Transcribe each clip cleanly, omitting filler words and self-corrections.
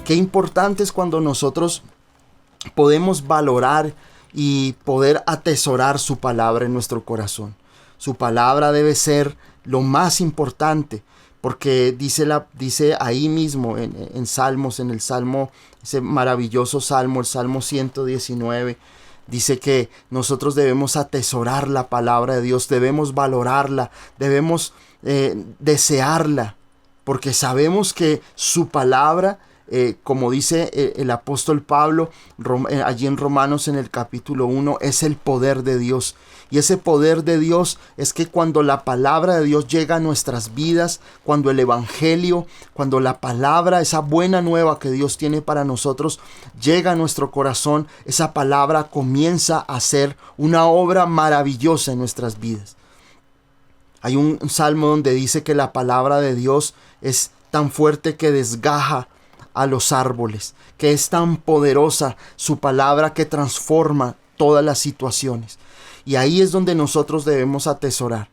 Qué importante es cuando nosotros podemos valorar y poder atesorar su palabra en nuestro corazón. Su palabra debe ser lo más importante, porque dice ahí mismo en Salmos, en el Salmo, ese maravilloso Salmo, el Salmo 119, dice que nosotros debemos atesorar la palabra de Dios, debemos valorarla, debemos desearla, porque sabemos que su palabra, como dice el apóstol Pablo allí en Romanos en el capítulo 1, es el poder de Dios. Y ese poder de Dios es que cuando la palabra de Dios llega a nuestras vidas, cuando el evangelio, cuando la palabra, esa buena nueva que Dios tiene para nosotros, llega a nuestro corazón, esa palabra comienza a ser una obra maravillosa en nuestras vidas. Hay un salmo donde dice que la palabra de Dios es tan fuerte que desgaja a los árboles, que es tan poderosa su palabra que transforma todas las situaciones. Y ahí es donde nosotros debemos atesorar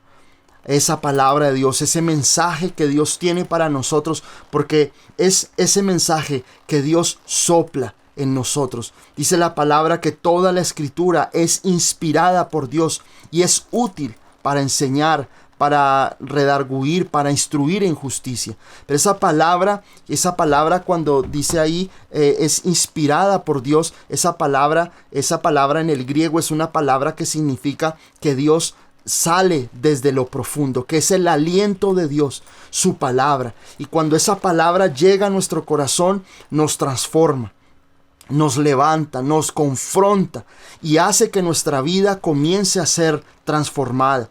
esa palabra de Dios, ese mensaje que Dios tiene para nosotros, porque es ese mensaje que Dios sopla en nosotros. Dice la palabra que toda la escritura es inspirada por Dios y es útil para enseñar, para redarguir, para instruir en justicia. Pero esa palabra cuando dice ahí es inspirada por Dios, esa palabra en el griego es una palabra que significa que Dios sale desde lo profundo, que es el aliento de Dios, su palabra. Y cuando esa palabra llega a nuestro corazón, nos transforma, nos levanta, nos confronta y hace que nuestra vida comience a ser transformada.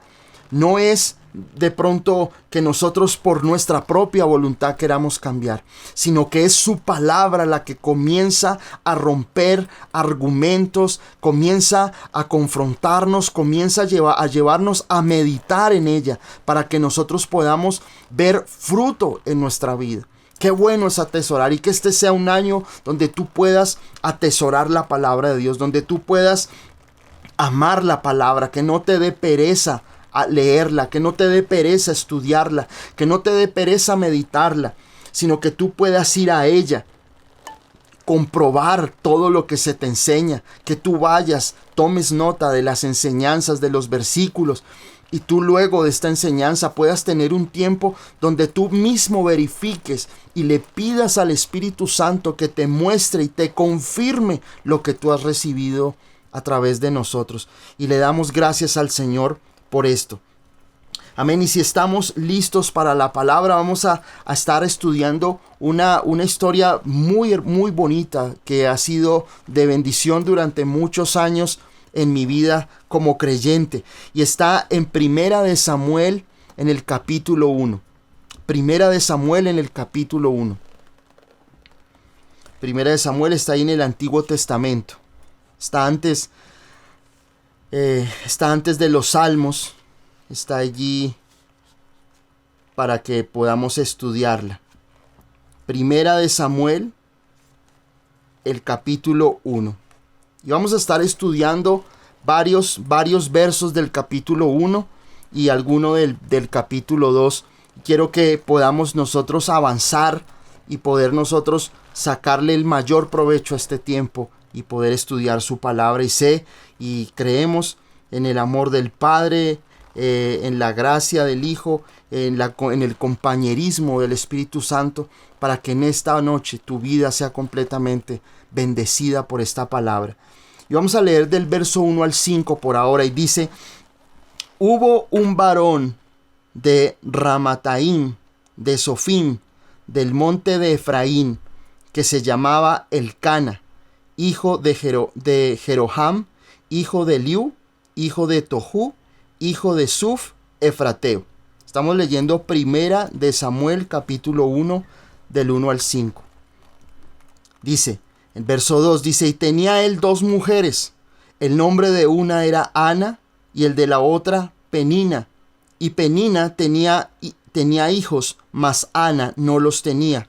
No es de pronto que nosotros por nuestra propia voluntad queramos cambiar, sino que es su palabra la que comienza a romper argumentos, comienza a confrontarnos, comienza a llevarnos a meditar en ella para que nosotros podamos ver fruto en nuestra vida. Qué bueno es atesorar, y que este sea un año donde tú puedas atesorar la palabra de Dios, donde tú puedas amar la palabra, que no te dé pereza a leerla, que no te dé pereza estudiarla, que no te dé pereza meditarla, sino que tú puedas ir a ella, comprobar todo lo que se te enseña, que tú vayas, tomes nota de las enseñanzas, de los versículos, y tú luego de esta enseñanza puedas tener un tiempo donde tú mismo verifiques y le pidas al Espíritu Santo que te muestre y te confirme lo que tú has recibido a través de nosotros. Y le damos gracias al Señor por esto. Amén. Y si estamos listos para la palabra, vamos a estar estudiando una historia muy, muy bonita que ha sido de bendición durante muchos años en mi vida como creyente. Y está en Primera de Samuel en el capítulo 1. Primera de Samuel en el capítulo 1. Primera de Samuel está ahí en el Antiguo Testamento. Está antes de los Salmos, está allí para que podamos estudiarla. Primera de Samuel, el capítulo 1. Y vamos a estar estudiando varios versos del capítulo 1 y alguno del capítulo 2. Quiero que podamos nosotros avanzar y poder nosotros sacarle el mayor provecho a este tiempo y poder estudiar su palabra. Y creemos en el amor del Padre, en la gracia del Hijo, en el compañerismo del Espíritu Santo, para que en esta noche tu vida sea completamente bendecida por esta palabra. Y vamos a leer del verso 1 al 5 por ahora, y dice: hubo un varón de Ramataim, de Sofim, del monte de Efraín, que se llamaba Elcana, hijo de Jeroham, hijo de Eliú, hijo de Tohu, hijo de Suf, efrateo. Estamos leyendo Primera de Samuel, capítulo 1, del 1 al 5. Dice, el verso 2 dice: y tenía él 2 mujeres. El nombre de una era Ana y el de la otra Penina. Y Penina tenía hijos, mas Ana no los tenía.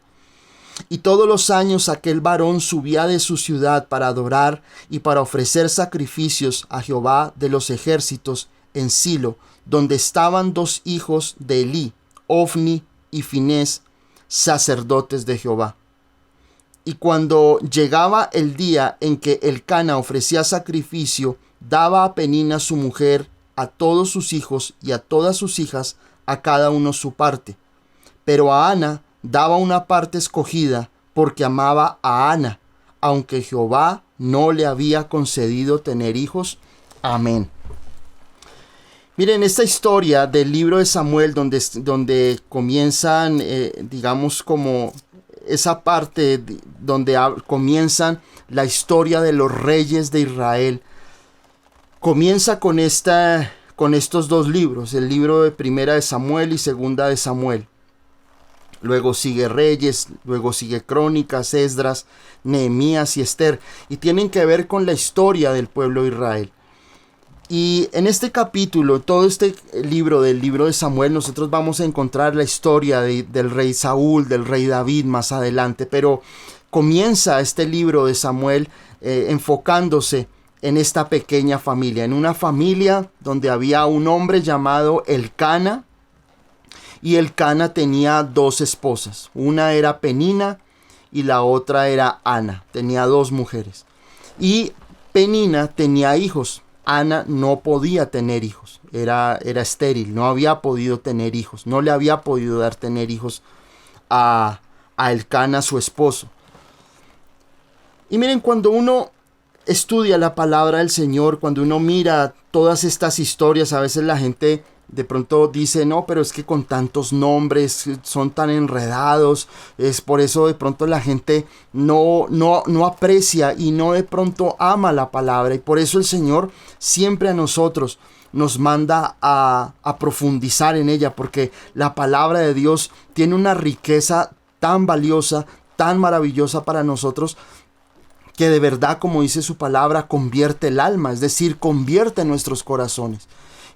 Y todos los años aquel varón subía de su ciudad para adorar y para ofrecer sacrificios a Jehová de los ejércitos en Silo, donde estaban 2 hijos de Elí, Ofni y Finés, sacerdotes de Jehová. Y cuando llegaba el día en que Elcana ofrecía sacrificio, daba a Penina su mujer, a todos sus hijos y a todas sus hijas, a cada uno su parte. Pero a Ana daba una parte escogida, porque amaba a Ana, aunque Jehová no le había concedido tener hijos. Amén. Miren, esta historia del libro de Samuel, donde comienzan, digamos, como esa parte donde comienzan la historia de los reyes de Israel, comienza con estos dos libros, el libro de Primera de Samuel y Segunda de Samuel. Luego sigue Reyes, luego sigue Crónicas, Esdras, Nehemías y Esther, y tienen que ver con la historia del pueblo de Israel. Y en este capítulo, todo este libro del libro de Samuel, nosotros vamos a encontrar la historia del rey Saúl, del rey David más adelante, pero comienza este libro de Samuel enfocándose en esta pequeña familia, en una familia donde había un hombre llamado Elcana, y Elcana tenía dos esposas, una era Penina y la otra era Ana, tenía dos mujeres, y Penina tenía hijos. Ana no podía tener hijos, era estéril, no había podido tener hijos, no le había podido dar tener hijos a Elcana, su esposo. Y miren, cuando uno estudia la palabra del Señor, cuando uno mira todas estas historias, a veces la gente de pronto dice, no, pero es que con tantos nombres son tan enredados, es por eso de pronto la gente no aprecia y no de pronto ama la palabra, y por eso el Señor siempre a nosotros nos manda a profundizar en ella, porque la palabra de Dios tiene una riqueza tan valiosa, tan maravillosa para nosotros, que de verdad, como dice su palabra, convierte el alma, es decir, convierte nuestros corazones.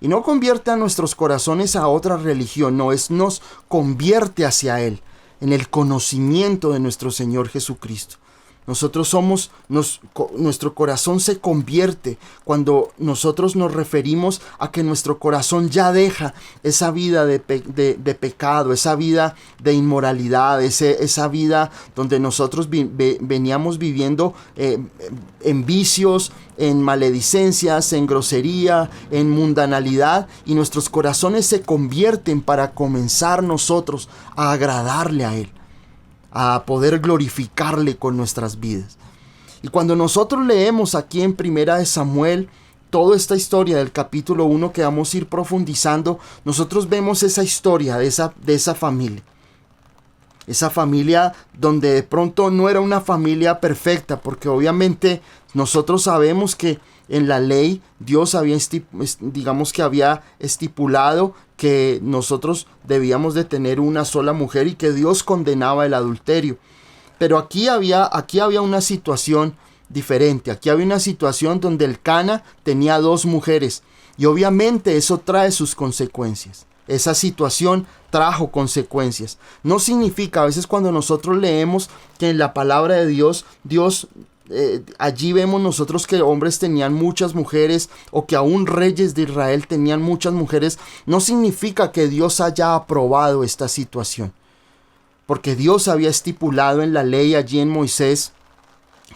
Y no convierte a nuestros corazones a otra religión, no, nos convierte hacia Él, en el conocimiento de nuestro Señor Jesucristo. Nosotros nuestro corazón se convierte cuando nosotros nos referimos a que nuestro corazón ya deja esa vida de pecado, esa vida de inmoralidad, esa vida donde nosotros veníamos viviendo en vicios, en maledicencias, en grosería, en mundanalidad, y nuestros corazones se convierten para comenzar nosotros a agradarle a Él, a poder glorificarle con nuestras vidas. Y cuando nosotros leemos aquí en Primera de Samuel toda esta historia del capítulo 1 que vamos a ir profundizando, nosotros vemos esa historia de esa familia. Esa familia donde de pronto no era una familia perfecta, porque obviamente nosotros sabemos que en la ley Dios había estipulado que nosotros debíamos de tener una sola mujer y que Dios condenaba el adulterio. Pero aquí había una situación diferente. Aquí había una situación donde Elcana tenía dos mujeres, y obviamente eso trae sus consecuencias. Esa situación trajo consecuencias. No significa, a veces cuando nosotros leemos que en la palabra de Dios, allí vemos nosotros que hombres tenían muchas mujeres, o que aún reyes de Israel tenían muchas mujeres, no significa que Dios haya aprobado esta situación. Porque Dios había estipulado en la ley allí en Moisés,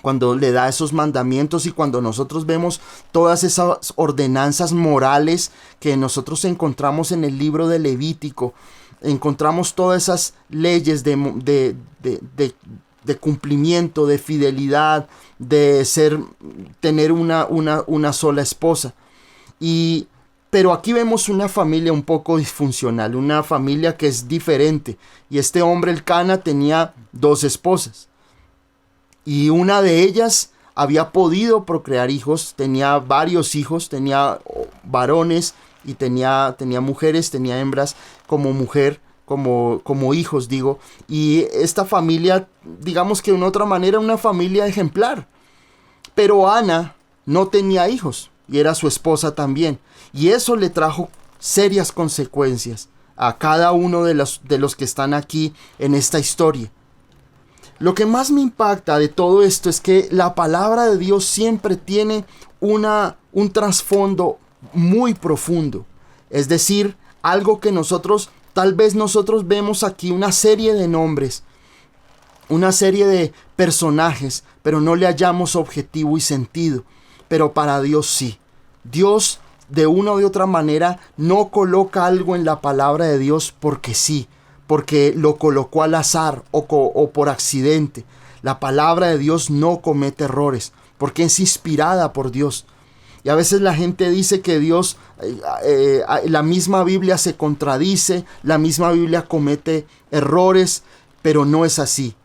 cuando le da esos mandamientos, y cuando nosotros vemos todas esas ordenanzas morales que nosotros encontramos en el libro de Levítico, encontramos todas esas leyes de cumplimiento, de fidelidad, de tener una sola esposa. Pero aquí vemos una familia un poco disfuncional, una familia que es diferente. Y este hombre Elcana tenía dos esposas, y una de ellas había podido procrear hijos, tenía varios hijos, tenía varones y tenía mujeres, tenía hembras como mujer, como hijos, digo. Y esta familia, digamos que de una otra manera, una familia ejemplar. Pero Ana no tenía hijos, y era su esposa también. Y eso le trajo serias consecuencias a cada uno de los que están aquí en esta historia. Lo que más me impacta de todo esto es que la palabra de Dios siempre tiene un trasfondo muy profundo. Es decir, algo que tal vez nosotros vemos aquí una serie de nombres, una serie de personajes, pero no le hallamos objetivo y sentido. Pero para Dios sí. Dios, de una u de otra manera, no coloca algo en la palabra de Dios porque sí, porque lo colocó al azar o por accidente. La palabra de Dios no comete errores, porque es inspirada por Dios. Y a veces la gente dice que Dios, la misma Biblia se contradice, la misma Biblia comete errores, pero no es así.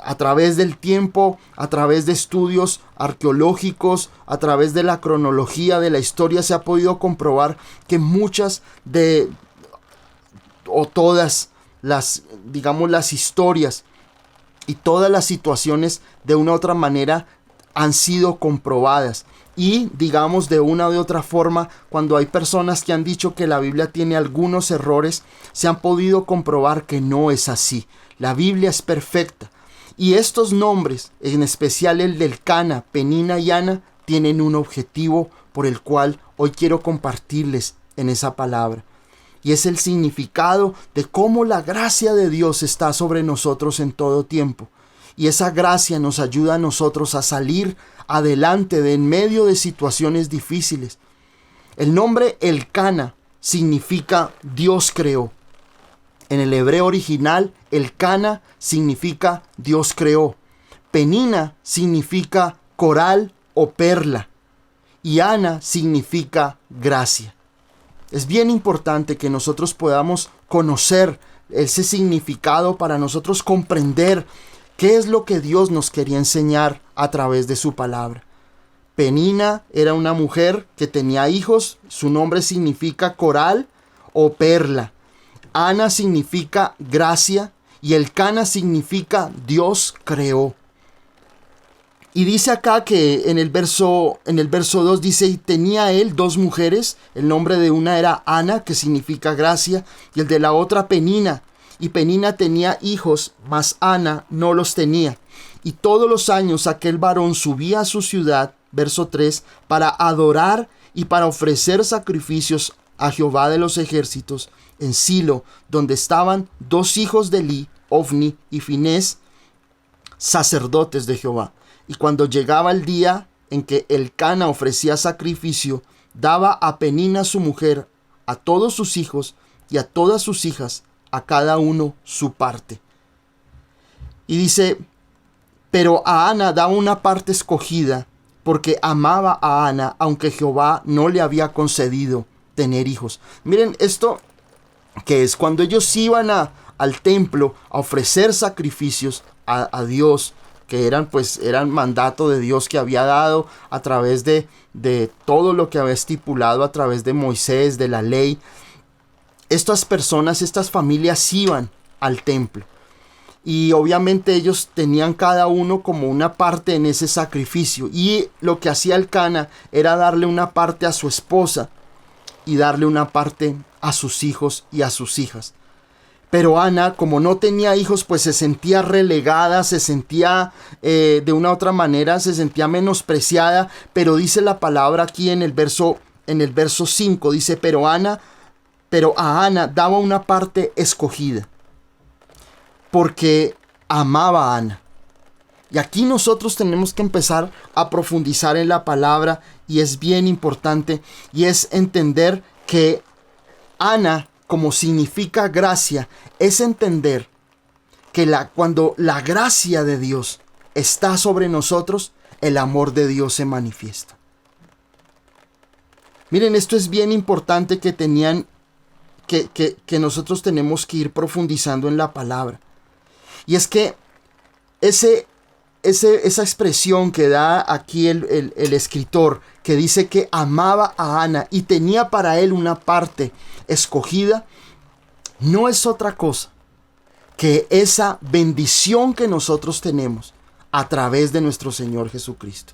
A través del tiempo, a través de estudios arqueológicos, a través de la cronología de la historia, se ha podido comprobar que muchas o todas las, digamos, las historias y todas las situaciones de una u otra manera han sido comprobadas. Y digamos, de una u otra forma, cuando hay personas que han dicho que la Biblia tiene algunos errores, se han podido comprobar que no es así. La Biblia es perfecta. Y estos nombres, en especial el del Cana, Penina y Ana, tienen un objetivo por el cual hoy quiero compartirles en esa palabra. Y es el significado de cómo la gracia de Dios está sobre nosotros en todo tiempo. Y esa gracia nos ayuda a nosotros a salir adelante de en medio de situaciones difíciles. El nombre Elcana significa Dios creó. En el hebreo original, Elcana significa Dios creó. Penina significa coral o perla. Y Ana significa gracia. Es bien importante que nosotros podamos conocer ese significado para nosotros comprender qué es lo que Dios nos quería enseñar a través de su palabra. Penina era una mujer que tenía hijos. Su nombre significa coral o perla. Ana significa gracia y Elcana significa Dios creó. Y dice acá que en el verso 2 dice, y tenía él 2 mujeres, el nombre de una era Ana, que significa gracia, y el de la otra Penina. Y Penina tenía hijos, mas Ana no los tenía. Y todos los años aquel varón subía a su ciudad, verso 3, para adorar y para ofrecer sacrificios a Jehová de los ejércitos, en Silo, donde estaban 2 hijos de Eli, Ofni y Finés, sacerdotes de Jehová. Y cuando llegaba el día en que Elcana ofrecía sacrificio, daba a Penina su mujer, a todos sus hijos y a todas sus hijas, a cada uno su parte. Y dice, pero a Ana daba una parte escogida, porque amaba a Ana, aunque Jehová no le había concedido tener hijos. Miren esto, que es cuando ellos iban al templo a ofrecer sacrificios a Dios, que eran mandato de Dios que había dado a través de todo lo que había estipulado a través de Moisés, de la ley. Estas personas, estas familias iban al templo. Y obviamente ellos tenían cada uno como una parte en ese sacrificio. Y lo que hacía Elcana era darle una parte a su esposa y darle una parte a sus hijos y a sus hijas. Pero Ana, como no tenía hijos, pues se sentía relegada, se sentía de una u otra manera, se sentía menospreciada. Pero dice la palabra aquí en el verso 5, dice, pero a Ana daba una parte escogida, porque amaba a Ana. Y aquí nosotros tenemos que empezar a profundizar en la palabra, y es bien importante, y es entender que Ana, como significa gracia, es entender que cuando la gracia de Dios está sobre nosotros, el amor de Dios se manifiesta. Miren, esto es bien importante que nosotros tenemos que ir profundizando en la palabra. Y es que esa expresión que da aquí el escritor, que dice que amaba a Ana y tenía para él una parte escogida, no es otra cosa que esa bendición que nosotros tenemos a través de nuestro Señor Jesucristo.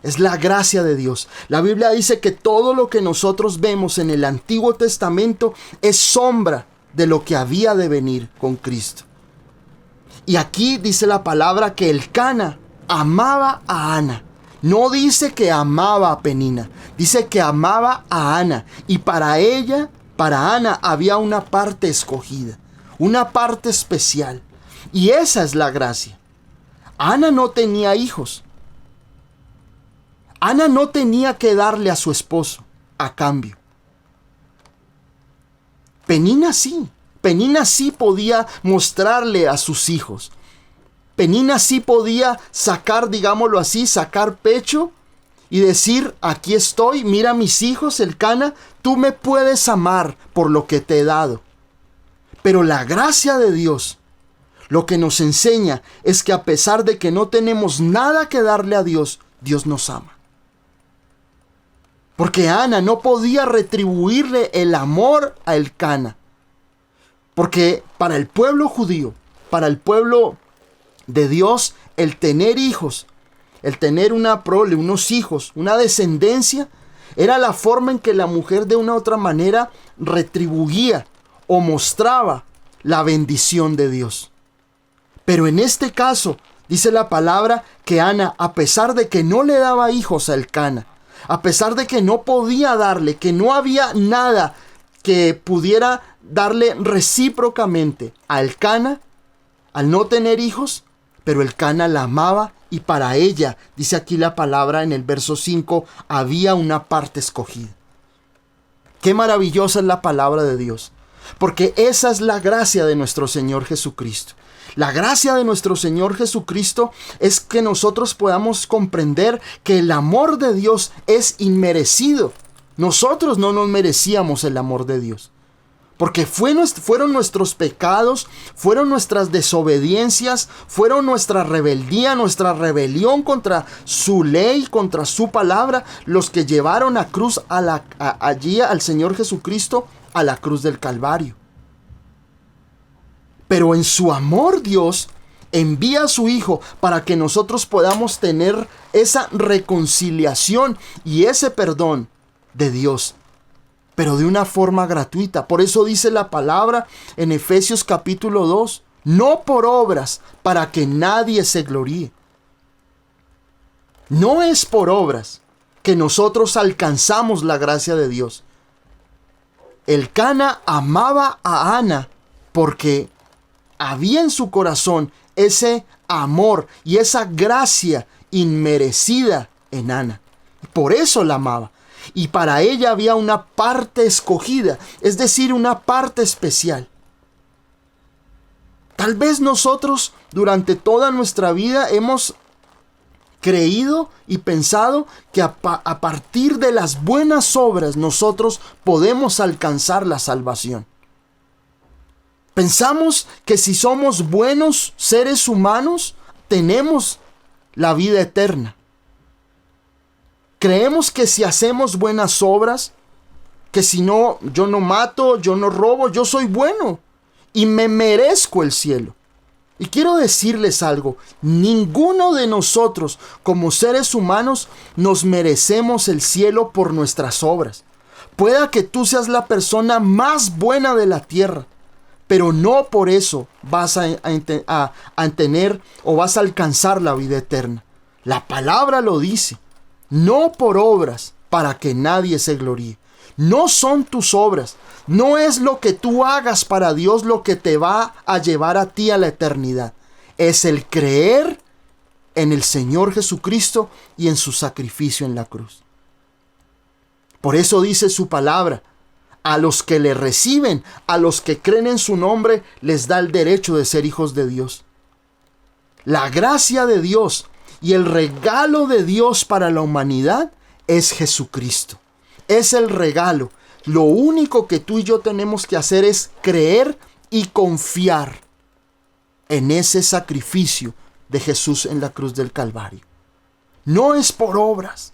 Es la gracia de Dios. La Biblia dice que todo lo que nosotros vemos en el Antiguo Testamento es sombra de lo que había de venir con Cristo. Y aquí dice la palabra que Elcana amaba a Ana. No dice que amaba a Penina, dice que amaba a Ana. Y para ella, para Ana, había una parte escogida, una parte especial. Y esa es la gracia. Ana no tenía hijos. Ana no tenía que darle a su esposo a cambio. Penina sí. Penina sí podía mostrarle a sus hijos. Penina sí podía sacar, digámoslo así, sacar pecho y decir, aquí estoy, mira mis hijos, Elcana, tú me puedes amar por lo que te he dado. Pero la gracia de Dios lo que nos enseña es que a pesar de que no tenemos nada que darle a Dios, Dios nos ama. Porque Ana no podía retribuirle el amor a Elcana. Porque para el pueblo judío, para el pueblo de Dios, el tener hijos, el tener una prole, unos hijos, una descendencia, era la forma en que la mujer de una u otra manera retribuía o mostraba la bendición de Dios. Pero en este caso, dice la palabra que Ana, a pesar de que no le daba hijos a Elcana, a pesar de que no podía darle, que no había nada que pudiera darle recíprocamente a Elcana, al no tener hijos, pero Elcana la amaba y para ella, dice aquí la palabra en el verso 5, había una parte escogida. Qué maravillosa es la palabra de Dios, porque esa es la gracia de nuestro Señor Jesucristo. La gracia de nuestro Señor Jesucristo es que nosotros podamos comprender que el amor de Dios es inmerecido. Nosotros no nos merecíamos el amor de Dios. Porque fueron nuestros pecados, fueron nuestras desobediencias, fueron nuestra rebeldía, nuestra rebelión contra su ley, contra su palabra, los que llevaron a cruz allí al Señor Jesucristo a la cruz del Calvario. Pero en su amor Dios envía a su Hijo para que nosotros podamos tener esa reconciliación y ese perdón de Dios, pero de una forma gratuita. Por eso dice la palabra en Efesios capítulo 2, no por obras para que nadie se gloríe. No es por obras que nosotros alcanzamos la gracia de Dios. Elcana amaba a Ana porque había en su corazón ese amor y esa gracia inmerecida en Ana. Por eso la amaba. Y para ella había una parte escogida, es decir, una parte especial. Tal vez nosotros durante toda nuestra vida hemos creído y pensado que a partir de las buenas obras nosotros podemos alcanzar la salvación. Pensamos que si somos buenos seres humanos, tenemos la vida eterna. Creemos que si hacemos buenas obras, que si no, yo no mato, yo no robo, yo soy bueno y me merezco el cielo. Y quiero decirles algo, ninguno de nosotros como seres humanos nos merecemos el cielo por nuestras obras. Pueda que tú seas la persona más buena de la tierra, pero no por eso vas a tener o vas a alcanzar la vida eterna. La palabra lo dice. No por obras para que nadie se gloríe. No son tus obras. No es lo que tú hagas para Dios lo que te va a llevar a ti a la eternidad. Es el creer en el Señor Jesucristo y en su sacrificio en la cruz. Por eso dice su palabra, a los que le reciben, a los que creen en su nombre, les da el derecho de ser hijos de Dios. La gracia de Dios y el regalo de Dios para la humanidad es Jesucristo. Es el regalo. Lo único que tú y yo tenemos que hacer es creer y confiar en ese sacrificio de Jesús en la cruz del Calvario. No es por obras.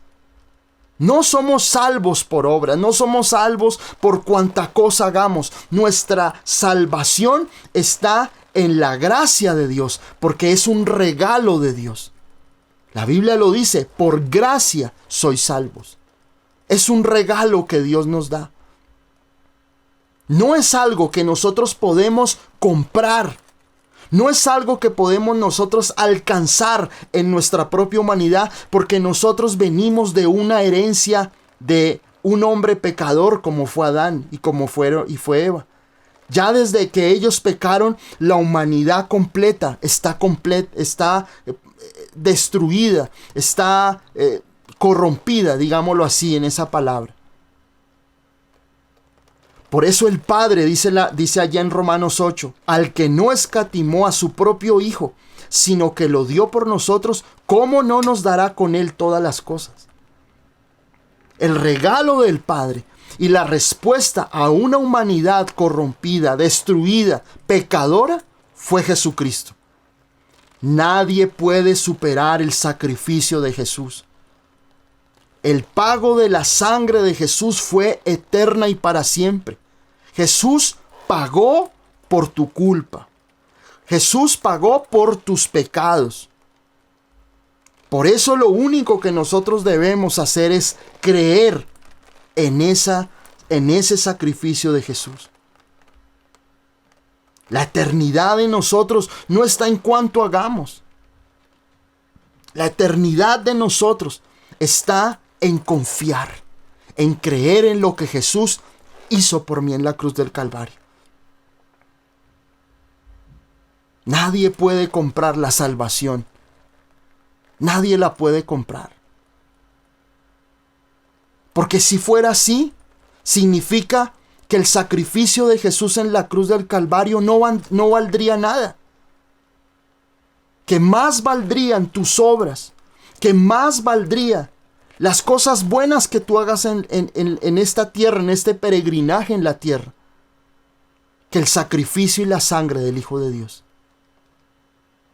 No somos salvos por obras. No somos salvos por cuanta cosa hagamos. Nuestra salvación está en la gracia de Dios, porque es un regalo de Dios. La Biblia lo dice, por gracia sois salvos. Es un regalo que Dios nos da. No es algo que nosotros podemos comprar. No es algo que podemos nosotros alcanzar en nuestra propia humanidad, porque nosotros venimos de una herencia de un hombre pecador como fue Adán y como fue Eva. Ya desde que ellos pecaron, la humanidad completa está destruida, está corrompida, digámoslo así, en esa palabra. Por eso el Padre dice allá en Romanos 8, al que no escatimó a su propio Hijo, sino que lo dio por nosotros, ¿cómo no nos dará con él todas las cosas? El regalo del Padre y la respuesta a una humanidad corrompida, destruida, pecadora, fue Jesucristo. Nadie puede superar el sacrificio de Jesús. El pago de la sangre de Jesús fue eterna y para siempre. Jesús pagó por tu culpa. Jesús pagó por tus pecados. Por eso lo único que nosotros debemos hacer es creer en ese sacrificio de Jesús. La eternidad de nosotros no está en cuanto hagamos. La eternidad de nosotros está en confiar, en creer en lo que Jesús hizo por mí en la cruz del Calvario. Nadie puede comprar la salvación. Nadie la puede comprar. Porque si fuera así, significa que el sacrificio de Jesús en la cruz del Calvario no valdría nada. Que más valdrían tus obras, que más valdría las cosas buenas que tú hagas en esta tierra, en este peregrinaje en la tierra, que el sacrificio y la sangre del Hijo de Dios.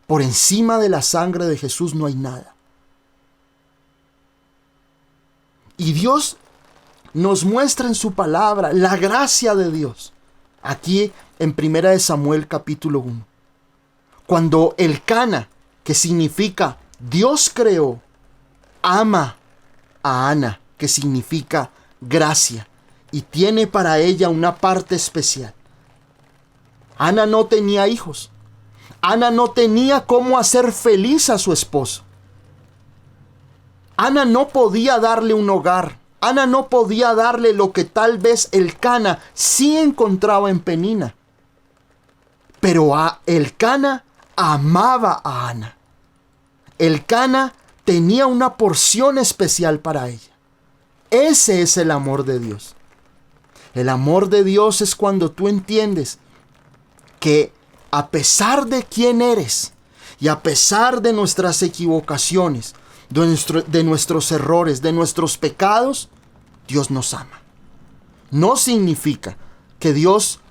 Por encima de la sangre de Jesús no hay nada. Y Dios nos muestra en su palabra la gracia de Dios. Aquí en 1 Samuel capítulo 1. Cuando Elcana, que significa Dios creó, ama a Ana, que significa gracia, y tiene para ella una parte especial. Ana no tenía hijos. Ana no tenía cómo hacer feliz a su esposo. Ana no podía darle un hogar. Ana no podía darle lo que tal vez Elcana sí encontraba en Penina. Pero Elcana amaba a Ana. Elcana tenía una porción especial para ella. Ese es el amor de Dios. El amor de Dios es cuando tú entiendes que a pesar de quién eres y a pesar de nuestras equivocaciones, de nuestros errores, de nuestros pecados, Dios nos ama. No significa que Dios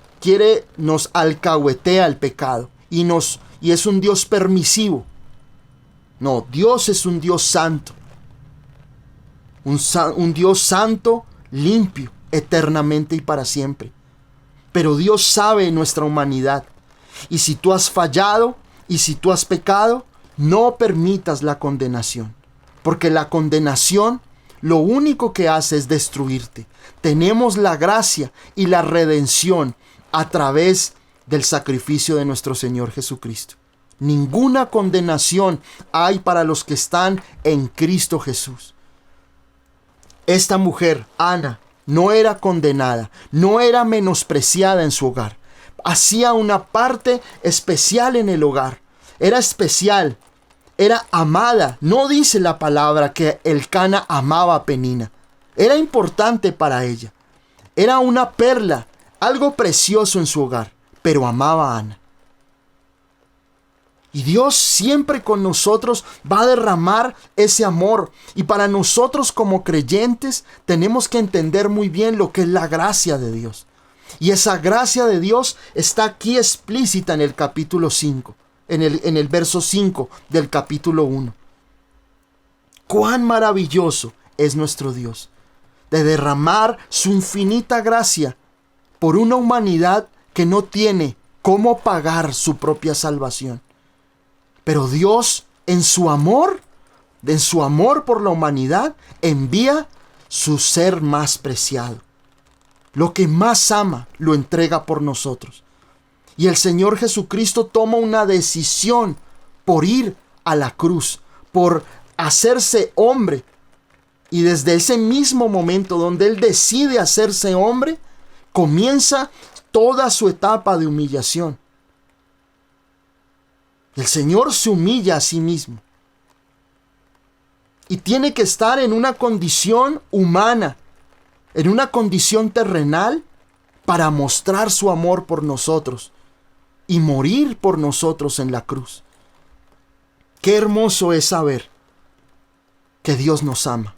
nos alcahuetea el pecado y es un Dios permisivo. No, Dios es un Dios santo. Un Dios santo, limpio, eternamente y para siempre. Pero Dios sabe nuestra humanidad. Y si tú has fallado y si tú has pecado, no permitas la condenación. Porque la condenación lo único que hace es destruirte. Tenemos la gracia y la redención a través del sacrificio de nuestro Señor Jesucristo. Ninguna condenación hay para los que están en Cristo Jesús. Esta mujer, Ana, no era condenada, no era menospreciada en su hogar. Hacía una parte especial en el hogar. Era especial, era amada. No dice la palabra que Elcana amaba a Penina. Era importante para ella. Era una perla, algo precioso en su hogar, pero amaba a Ana. Y Dios siempre con nosotros va a derramar ese amor. Y para nosotros como creyentes tenemos que entender muy bien lo que es la gracia de Dios. Y esa gracia de Dios está aquí explícita en el capítulo 5, en el verso 5 del capítulo 1. Cuán maravilloso es nuestro Dios de derramar su infinita gracia por una humanidad que no tiene cómo pagar su propia salvación. Pero Dios, en su amor por la humanidad, envía su ser más preciado. Lo que más ama, lo entrega por nosotros. Y el Señor Jesucristo toma una decisión por ir a la cruz, por hacerse hombre. Y desde ese mismo momento donde Él decide hacerse hombre, comienza toda su etapa de humillación. El Señor se humilla a sí mismo. y tiene que estar en una condición humana, en una condición terrenal, para mostrar su amor por nosotros y morir por nosotros en la cruz. Qué hermoso es saber que Dios nos ama,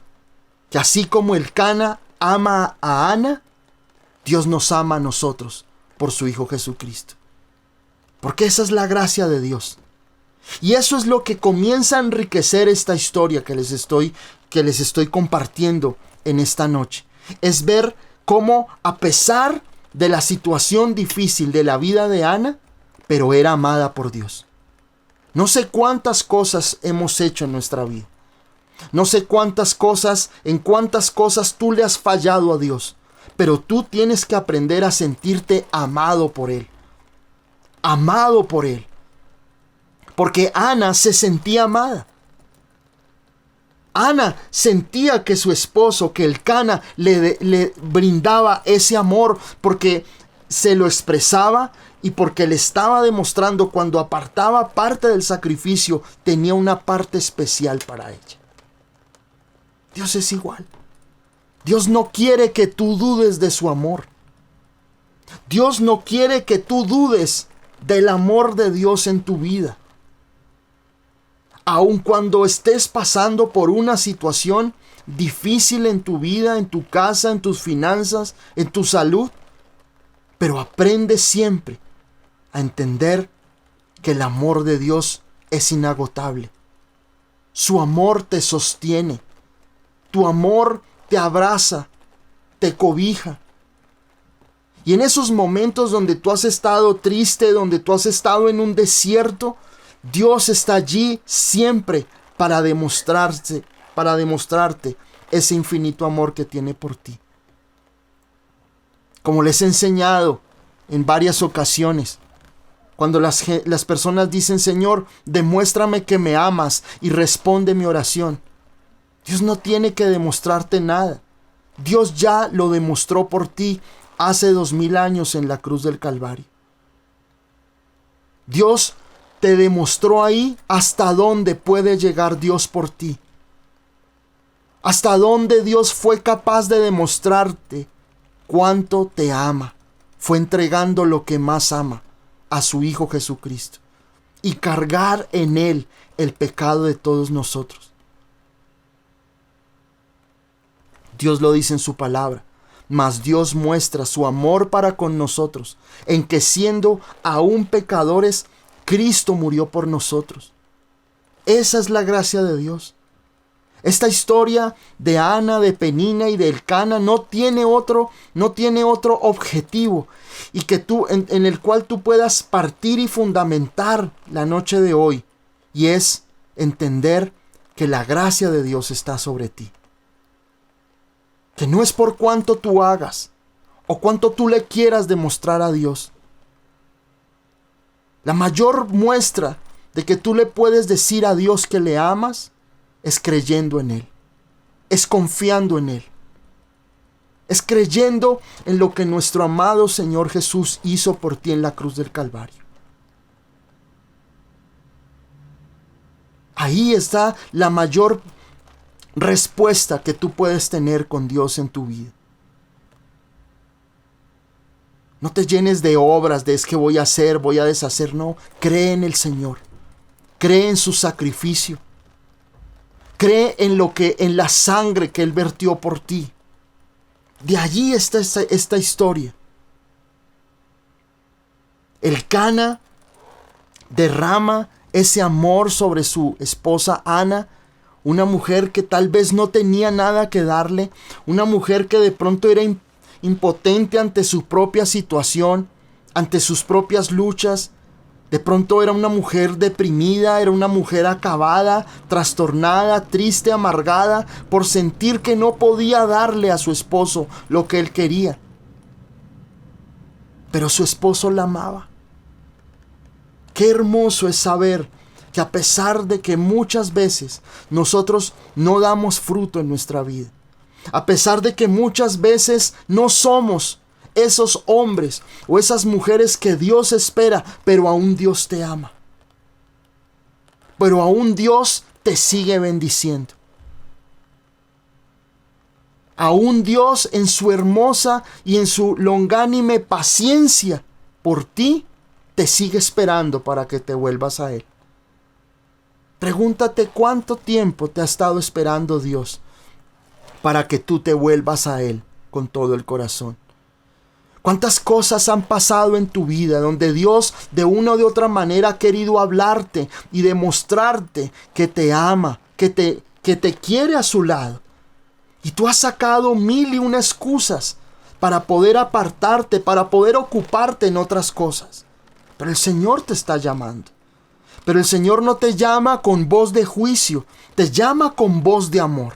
que así como el Cana ama a Ana, Dios nos ama a nosotros por su Hijo Jesucristo. Porque esa es la gracia de Dios. Y eso es lo que comienza a enriquecer esta historia que les estoy compartiendo en esta noche. Es ver cómo, a pesar de la situación difícil de la vida de Ana, pero era amada por Dios. No sé cuántas cosas hemos hecho en nuestra vida. No sé en cuántas cosas tú le has fallado a Dios. Pero tú tienes que aprender a sentirte amado por Él. Amado por Él. Porque Ana se sentía amada. Ana sentía que su esposo, que el Cana, le brindaba ese amor porque se lo expresaba y porque le estaba demostrando cuando apartaba parte del sacrificio, tenía una parte especial para ella. Dios es igual. Dios no quiere que tú dudes de su amor. Dios no quiere que tú dudes del amor de Dios en tu vida. Aun cuando estés pasando por una situación difícil en tu vida, en tu casa, en tus finanzas, en tu salud, pero aprende siempre a entender que el amor de Dios es inagotable. Su amor te sostiene. Tu amor te abraza, te cobija. Y en esos momentos donde tú has estado triste, donde tú has estado en un desierto, Dios está allí siempre para demostrarte ese infinito amor que tiene por ti. Como les he enseñado en varias ocasiones, cuando las personas dicen: Señor, demuéstrame que me amas y responde mi oración. Dios no tiene que demostrarte nada. Dios ya lo demostró por ti hace 2000 años en la cruz del Calvario. Dios te demostró ahí hasta dónde puede llegar Dios por ti. Hasta dónde Dios fue capaz de demostrarte cuánto te ama. Fue entregando lo que más ama, a su Hijo Jesucristo, y cargar en Él el pecado de todos nosotros. Dios lo dice en su palabra: mas Dios muestra su amor para con nosotros, en que siendo aún pecadores, Cristo murió por nosotros. Esa es la gracia de Dios. Esta historia de Ana, de Penina y de Elcana no tiene otro objetivo, y que en el cual tú puedas partir y fundamentar la noche de hoy, y es entender que la gracia de Dios está sobre ti. Que no es por cuánto tú hagas o cuánto tú le quieras demostrar a Dios. La mayor muestra de que tú le puedes decir a Dios que le amas es creyendo en Él, es confiando en Él, es creyendo en lo que nuestro amado Señor Jesús hizo por ti en la cruz del Calvario. Ahí está la mayor respuesta que tú puedes tener con Dios en tu vida. No te llenes de obras, de es que voy a hacer, voy a deshacer. No, cree en el Señor. Cree en su sacrificio. Cree en la sangre que Él vertió por ti. De allí está esta historia. Elcana derrama ese amor sobre su esposa Ana, una mujer que tal vez no tenía nada que darle, una mujer que de pronto era impotente ante su propia situación, ante sus propias luchas. De pronto era una mujer deprimida, era una mujer acabada, trastornada, triste, amargada, por sentir que no podía darle a su esposo lo que él quería. Pero su esposo la amaba. Qué hermoso es saber que a pesar de que muchas veces nosotros no damos fruto en nuestra vida, a pesar de que muchas veces no somos esos hombres o esas mujeres que Dios espera, pero aún Dios te ama. Pero aún Dios te sigue bendiciendo. Aún Dios en su hermosa y en su longánime paciencia por ti, te sigue esperando para que te vuelvas a Él. Pregúntate cuánto tiempo te ha estado esperando Dios para que tú te vuelvas a Él con todo el corazón. ¿Cuántas cosas han pasado en tu vida donde Dios de una o de otra manera ha querido hablarte y demostrarte que te ama, que te quiere a su lado? Y tú has sacado 1001 excusas para poder apartarte, para poder ocuparte en otras cosas. Pero el Señor te está llamando. Pero el Señor no te llama con voz de juicio, te llama con voz de amor.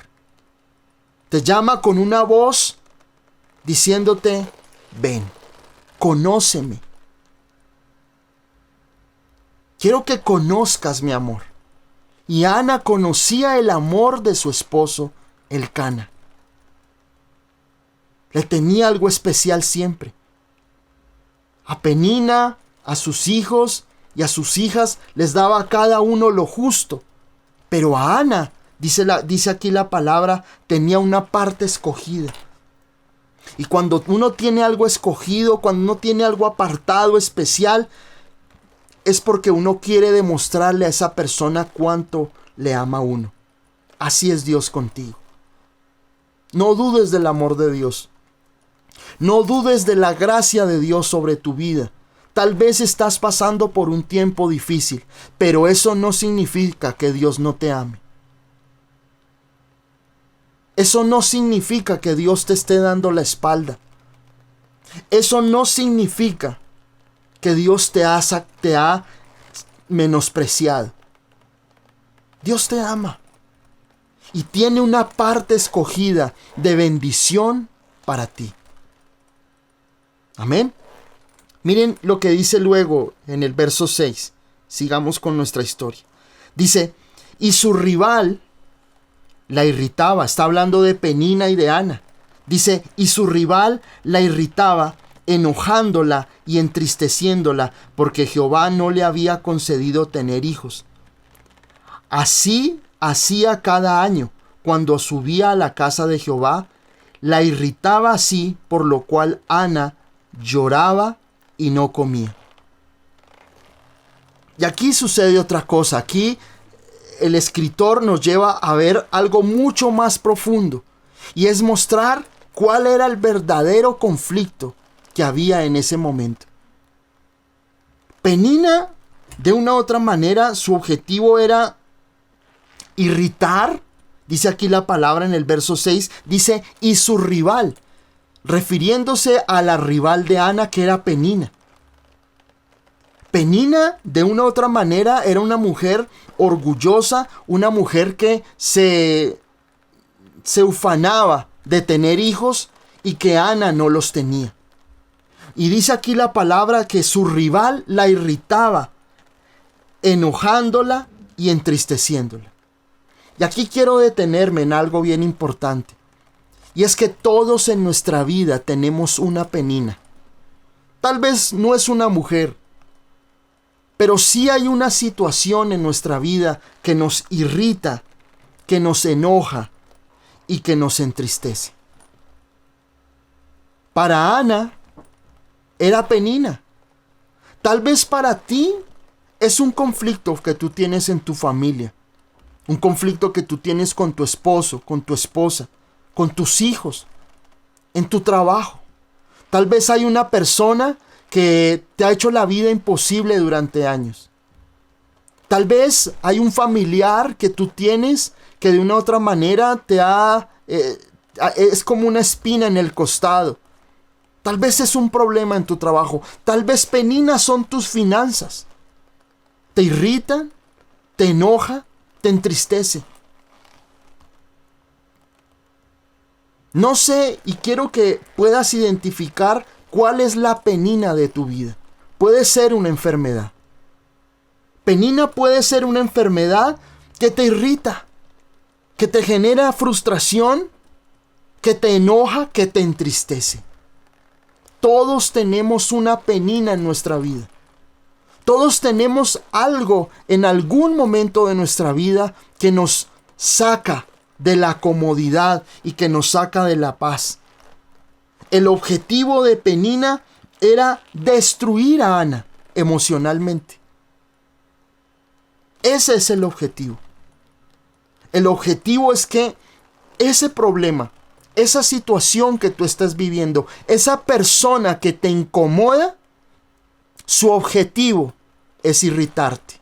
Te llama con una voz diciéndote: ven, conóceme. Quiero que conozcas mi amor. Y Ana conocía el amor de su esposo, Elcana. Le tenía algo especial siempre. A Penina, a sus hijos y a sus hijas les daba a cada uno lo justo. Pero a Ana, dice aquí la palabra, tenía una parte escogida. Y cuando uno tiene algo escogido, cuando uno tiene algo apartado, especial, es porque uno quiere demostrarle a esa persona cuánto le ama a uno. Así es Dios contigo. No dudes del amor de Dios. No dudes de la gracia de Dios sobre tu vida. Tal vez estás pasando por un tiempo difícil, pero eso no significa que Dios no te ame. Eso no significa que Dios te esté dando la espalda. Eso no significa que Dios te ha menospreciado. Dios te ama y tiene una parte escogida de bendición para ti. Amén. Miren lo que dice luego en el verso 6. Sigamos con nuestra historia. Dice: y su rival la irritaba. Está hablando de Penina y de Ana. Dice: y su rival la irritaba, enojándola y entristeciéndola, porque Jehová no le había concedido tener hijos. Así hacía cada año, cuando subía a la casa de Jehová, la irritaba así, por lo cual Ana lloraba y no comía. Y aquí sucede otra cosa. Aquí el escritor nos lleva a ver algo mucho más profundo, y es mostrar cuál era el verdadero conflicto que había en ese momento. Penina, de una u otra manera, su objetivo era irritar. Dice aquí la palabra en el verso 6, dice: y su rival, refiriéndose a la rival de Ana, que era Penina. Penina, de una u otra manera, era una mujer orgullosa, una mujer que se ufanaba de tener hijos y que Ana no los tenía. Y dice aquí la palabra que su rival la irritaba, enojándola y entristeciéndola. Y aquí quiero detenerme en algo bien importante. Y es que todos en nuestra vida tenemos una Penina. Tal vez no es una mujer, pero sí hay una situación en nuestra vida que nos irrita, que nos enoja y que nos entristece. Para Ana era Penina. Tal vez para ti es un conflicto que tú tienes en tu familia. Un conflicto que tú tienes con tu esposo, con tu esposa, con tus hijos, en tu trabajo. Tal vez hay una persona que te ha hecho la vida imposible durante años. Tal vez hay un familiar que tú tienes que de una u otra manera es como una espina en el costado. Tal vez es un problema en tu trabajo. Tal vez Penina son tus finanzas. Te irritan, te enoja, te entristece. No sé, y quiero que puedas identificar cuál es la Penina de tu vida. Puede ser una enfermedad. Penina puede ser una enfermedad que te irrita, que te genera frustración, que te enoja, que te entristece. Todos tenemos una Penina en nuestra vida. Todos tenemos algo en algún momento de nuestra vida que nos saca de la comodidad y que nos saca de la paz. El objetivo de Penina era destruir a Ana emocionalmente. Ese es el objetivo. El objetivo es que ese problema, esa situación que tú estás viviendo, esa persona que te incomoda, su objetivo es irritarte,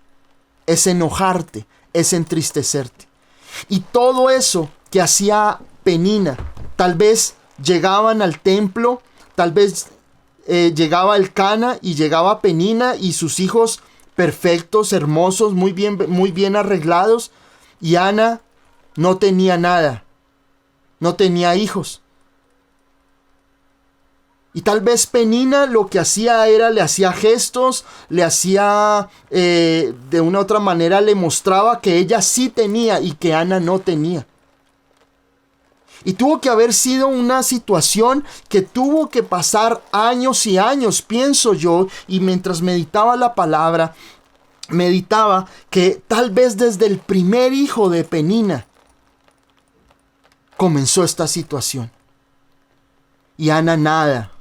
es enojarte, es entristecerte. Y todo eso que hacía Penina, tal vez llegaban al templo, tal vez llegaba Elcana y llegaba Penina y sus hijos perfectos, hermosos, muy bien arreglados, y Ana no tenía nada, no tenía hijos. Y tal vez Penina lo que hacía era, le hacía gestos, le hacía, de una u otra manera le mostraba que ella sí tenía y que Ana no tenía. Y tuvo que haber sido una situación que tuvo que pasar años y años, pienso yo, y mientras meditaba la palabra, meditaba que tal vez desde el primer hijo de Penina comenzó esta situación. Y Ana nada.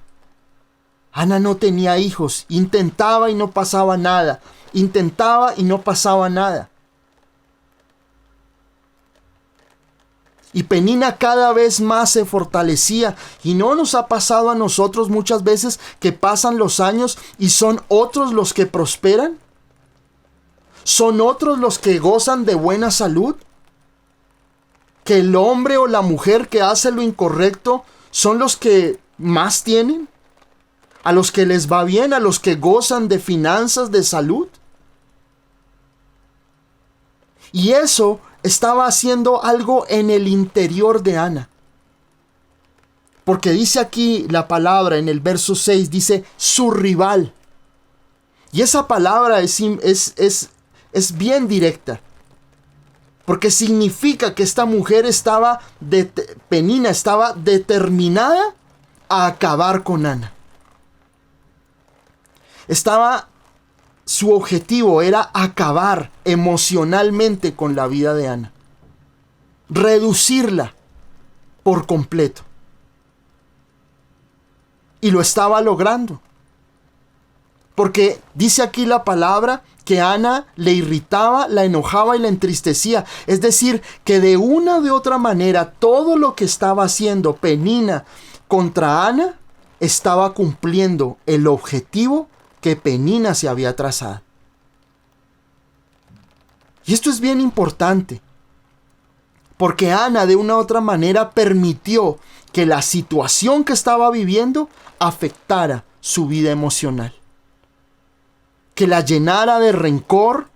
Ana no tenía hijos, intentaba y no pasaba nada, intentaba y no pasaba nada. Y Penina cada vez más se fortalecía. Y no nos ha pasado a nosotros muchas veces que pasan los años y son otros los que prosperan. Son otros los que gozan de buena salud. Que el hombre o la mujer que hace lo incorrecto son los que más tienen. A los que les va bien, a los que gozan de finanzas, de salud. Y eso estaba haciendo algo en el interior de Ana. Porque dice aquí la palabra en el verso 6, dice su rival. Y esa palabra es bien directa. Porque significa que esta mujer Penina estaba determinada a acabar con Ana. Su objetivo era acabar emocionalmente con la vida de Ana. Reducirla por completo. Y lo estaba logrando. Porque dice aquí la palabra que Ana le irritaba, la enojaba y la entristecía. Es decir, que de una u de otra manera todo lo que estaba haciendo Penina contra Ana estaba cumpliendo el objetivo que Penina se había trazado. Y esto es bien importante, porque Ana de una u otra manera permitió que la situación que estaba viviendo afectara su vida emocional. Que la llenara de rencor,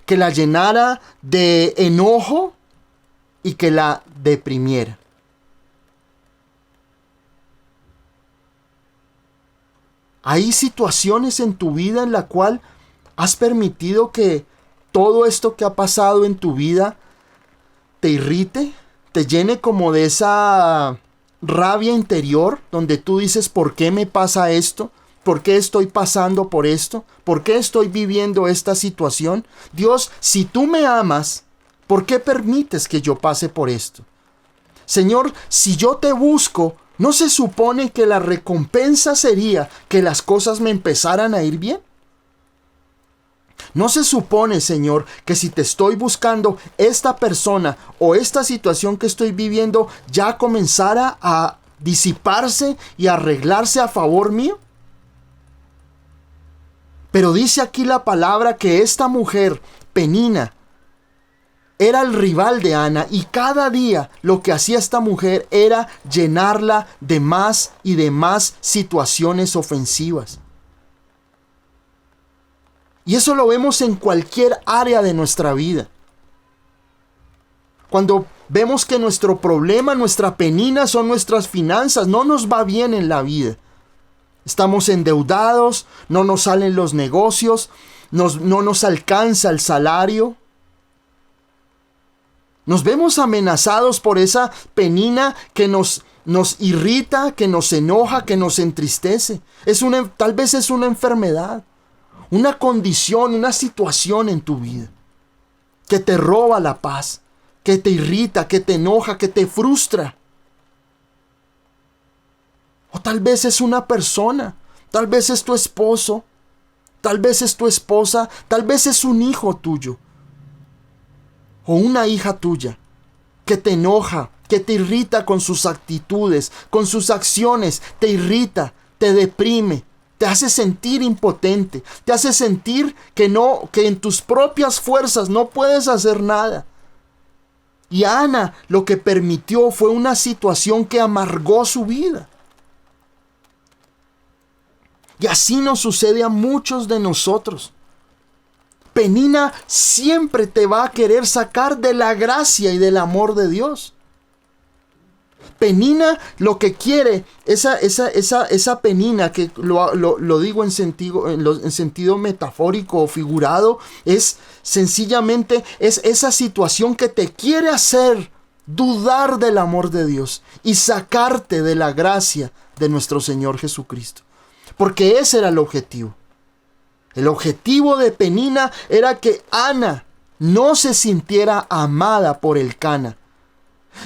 que la llenara de enojo y que la deprimiera. Hay situaciones en tu vida en la cual has permitido que todo esto que ha pasado en tu vida te irrite, te llene como de esa rabia interior donde tú dices, ¿por qué me pasa esto? ¿Por qué estoy pasando por esto? ¿Por qué estoy viviendo esta situación? Dios, si tú me amas, ¿por qué permites que yo pase por esto? Señor, si yo te busco, ¿no se supone que la recompensa sería que las cosas me empezaran a ir bien? ¿No se supone, Señor, que si te estoy buscando, esta persona o esta situación que estoy viviendo ya comenzara a disiparse y arreglarse a favor mío? Pero dice aquí la palabra que esta mujer, Penina, era el rival de Ana, y cada día lo que hacía esta mujer era llenarla de más y de más situaciones ofensivas. Y eso lo vemos en cualquier área de nuestra vida. Cuando vemos que nuestro problema, nuestra penina son nuestras finanzas, no nos va bien en la vida. Estamos endeudados, no nos salen los negocios, no nos alcanza el salario. Nos vemos amenazados por esa penina que nos irrita, que nos enoja, que nos entristece. Tal vez es una enfermedad, una condición, una situación en tu vida que te roba la paz, que te irrita, que te enoja, que te frustra. O tal vez es una persona, tal vez es tu esposo, tal vez es tu esposa, tal vez es un hijo tuyo o una hija tuya que te enoja, que te irrita con sus actitudes, con sus acciones, te irrita, te deprime, te hace sentir impotente, te hace sentir que en tus propias fuerzas no puedes hacer nada. Y Ana lo que permitió fue una situación que amargó su vida. Y así nos sucede a muchos de nosotros. Penina siempre te va a querer sacar de la gracia y del amor de Dios. Penina lo que quiere, esa Penina, que lo digo en sentido metafórico o figurado, es sencillamente esa situación que te quiere hacer dudar del amor de Dios y sacarte de la gracia de nuestro Señor Jesucristo. Porque ese era el objetivo. El objetivo de Penina era que Ana no se sintiera amada por Elcana.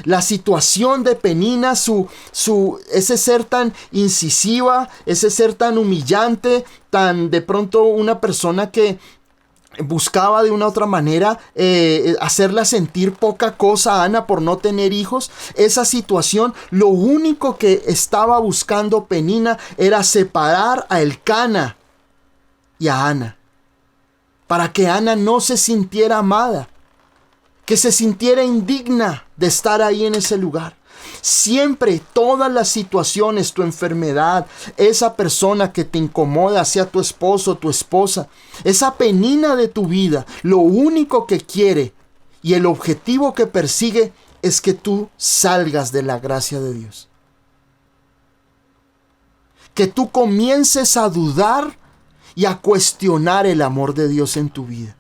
La situación de Penina, ese ser tan incisiva, ese ser tan humillante, tan de pronto una persona que buscaba de una otra manera hacerla sentir poca cosa a Ana por no tener hijos. Esa situación, lo único que estaba buscando Penina era separar a Elcana y a Ana, para que Ana no se sintiera amada, que se sintiera indigna de estar ahí en ese lugar. Siempre, todas las situaciones, tu enfermedad, esa persona que te incomoda, sea tu esposo, tu esposa, esa Penina de tu vida, lo único que quiere y el objetivo que persigue es que tú salgas de la gracia de Dios. Que tú comiences a dudar y a cuestionar el amor de Dios en tu vida.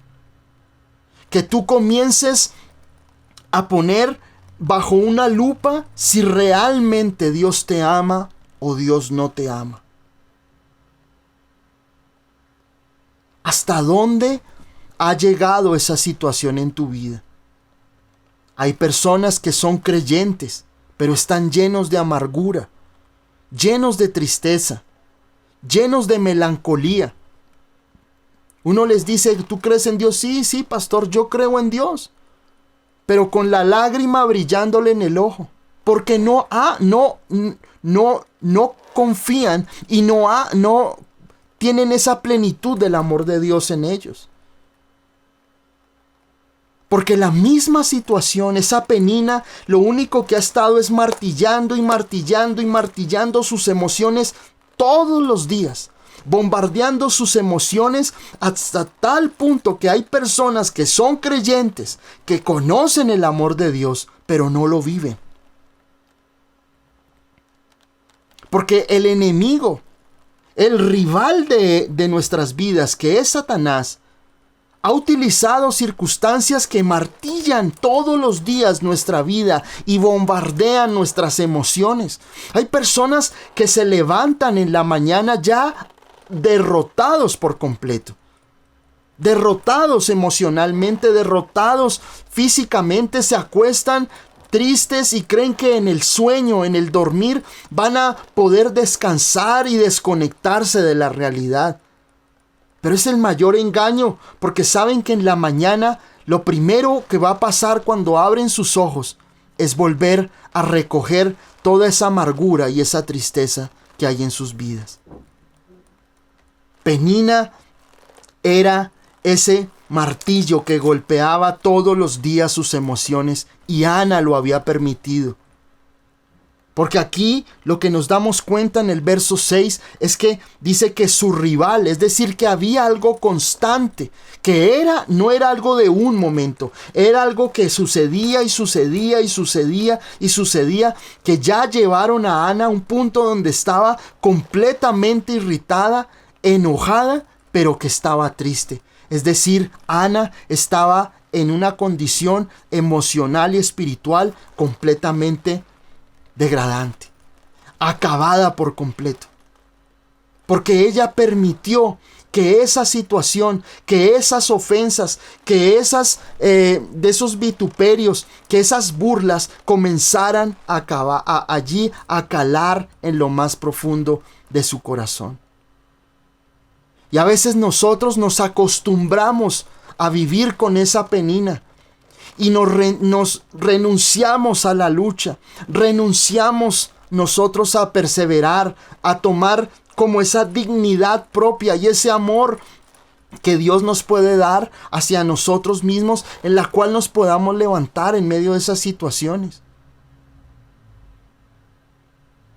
Que tú comiences a poner bajo una lupa si realmente Dios te ama o Dios no te ama. ¿Hasta dónde ha llegado esa situación en tu vida? Hay personas que son creyentes, pero están llenos de amargura, llenos de tristeza, llenos de melancolía. Uno les dice, ¿tú crees en Dios? Sí, sí, pastor, yo creo en Dios. Pero con la lágrima brillándole en el ojo. Porque no confían y no tienen esa plenitud del amor de Dios en ellos. Porque la misma situación, esa Penina, lo único que ha estado es martillando y martillando y martillando sus emociones todos los días. Bombardeando sus emociones hasta tal punto que hay personas que son creyentes, que conocen el amor de Dios, pero no lo viven. Porque el enemigo, el rival de nuestras vidas, que es Satanás, ha utilizado circunstancias que martillan todos los días nuestra vida y bombardean nuestras emociones. Hay personas que se levantan en la mañana ya derrotados por completo, derrotados emocionalmente, derrotados físicamente, se acuestan tristes y creen que en el sueño, en el dormir, van a poder descansar y desconectarse de la realidad. Pero es el mayor engaño, porque saben que en la mañana lo primero que va a pasar cuando abren sus ojos es volver a recoger toda esa amargura y esa tristeza que hay en sus vidas. Penina era ese martillo que golpeaba todos los días sus emociones, y Ana lo había permitido. Porque aquí lo que nos damos cuenta en el verso 6 es que dice que su rival, es decir, que había algo constante, que no era algo de un momento, era algo que sucedía y sucedía y sucedía y sucedía, que ya llevaron a Ana a un punto donde estaba completamente irritada, enojada, pero que estaba triste. Es decir, Ana estaba en una condición emocional y espiritual completamente degradante, acabada por completo, porque ella permitió que esa situación, que esas ofensas, que de esos vituperios, que esas burlas comenzaran allí a calar en lo más profundo de su corazón. Y a veces nosotros nos acostumbramos a vivir con esa penina y nos renunciamos a la lucha, renunciamos nosotros a perseverar, a tomar como esa dignidad propia y ese amor que Dios nos puede dar hacia nosotros mismos, en la cual nos podamos levantar en medio de esas situaciones.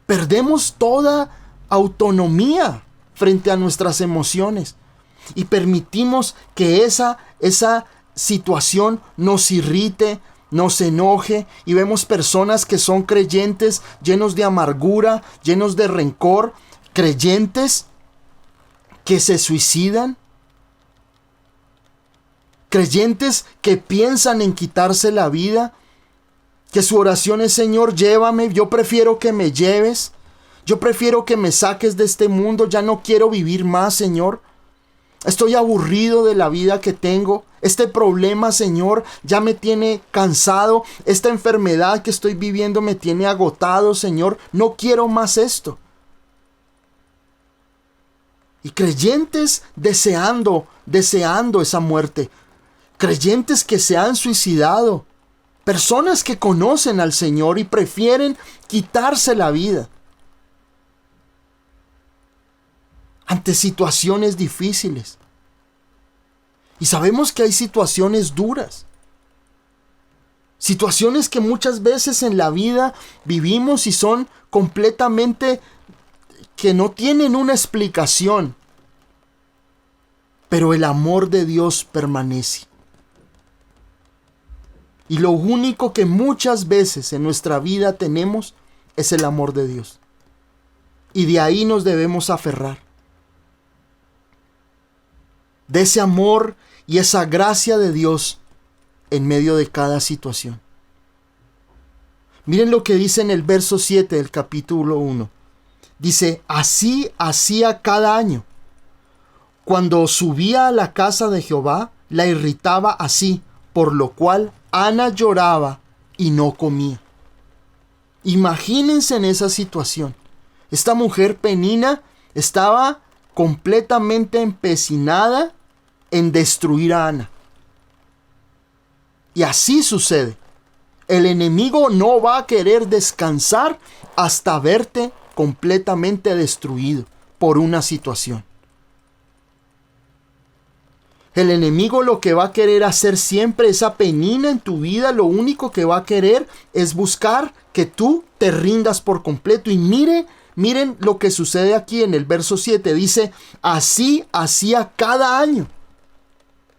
Perdemos toda autonomía frente a nuestras emociones y permitimos que esa situación nos irrite, nos enoje, y vemos personas que son creyentes llenos de amargura, llenos de rencor, creyentes que se suicidan, creyentes que piensan en quitarse la vida, que su oración es: Señor, llévame, yo prefiero que me lleves, yo prefiero que me saques de este mundo, ya no quiero vivir más, Señor. Estoy aburrido de la vida que tengo. Este problema, Señor, ya me tiene cansado. Esta enfermedad que estoy viviendo me tiene agotado, Señor. No quiero más esto. Y creyentes deseando esa muerte. Creyentes que se han suicidado. Personas que conocen al Señor y prefieren quitarse la vida ante situaciones difíciles. Y sabemos que hay situaciones duras. Situaciones que muchas veces en la vida vivimos y son completamente que no tienen una explicación. Pero el amor de Dios permanece. Y lo único que muchas veces en nuestra vida tenemos es el amor de Dios. Y de ahí nos debemos aferrar. De ese amor y esa gracia de Dios en medio de cada situación. Miren lo que dice en el verso 7 del capítulo 1. Dice: así hacía cada año. Cuando subía a la casa de Jehová, la irritaba así, por lo cual Ana lloraba y no comía. Imagínense en esa situación. Esta mujer Penina estaba completamente empecinada en destruir a Ana. Y así sucede. El enemigo no va a querer descansar hasta verte completamente destruido por una situación. El enemigo lo que va a querer hacer siempre, esa Penina en tu vida, lo único que va a querer es buscar que tú te rindas por completo. Y miren lo que sucede aquí en el verso 7. Dice: así hacía cada año.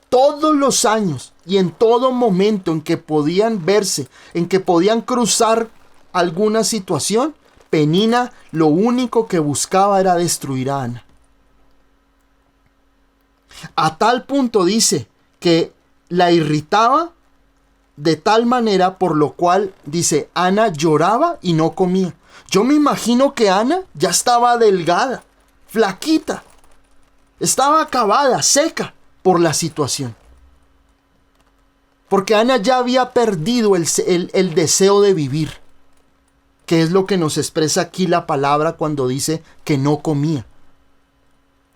Todos los años y en todo momento en que podían verse, en que podían cruzar alguna situación, Penina lo único que buscaba era destruir a Ana. A tal punto dice que la irritaba de tal manera por lo cual, dice, Ana lloraba y no comía. Yo me imagino que Ana ya estaba delgada, flaquita, estaba acabada, seca por la situación. Porque Ana ya había perdido el deseo de vivir, que es lo que nos expresa aquí la palabra cuando dice que no comía.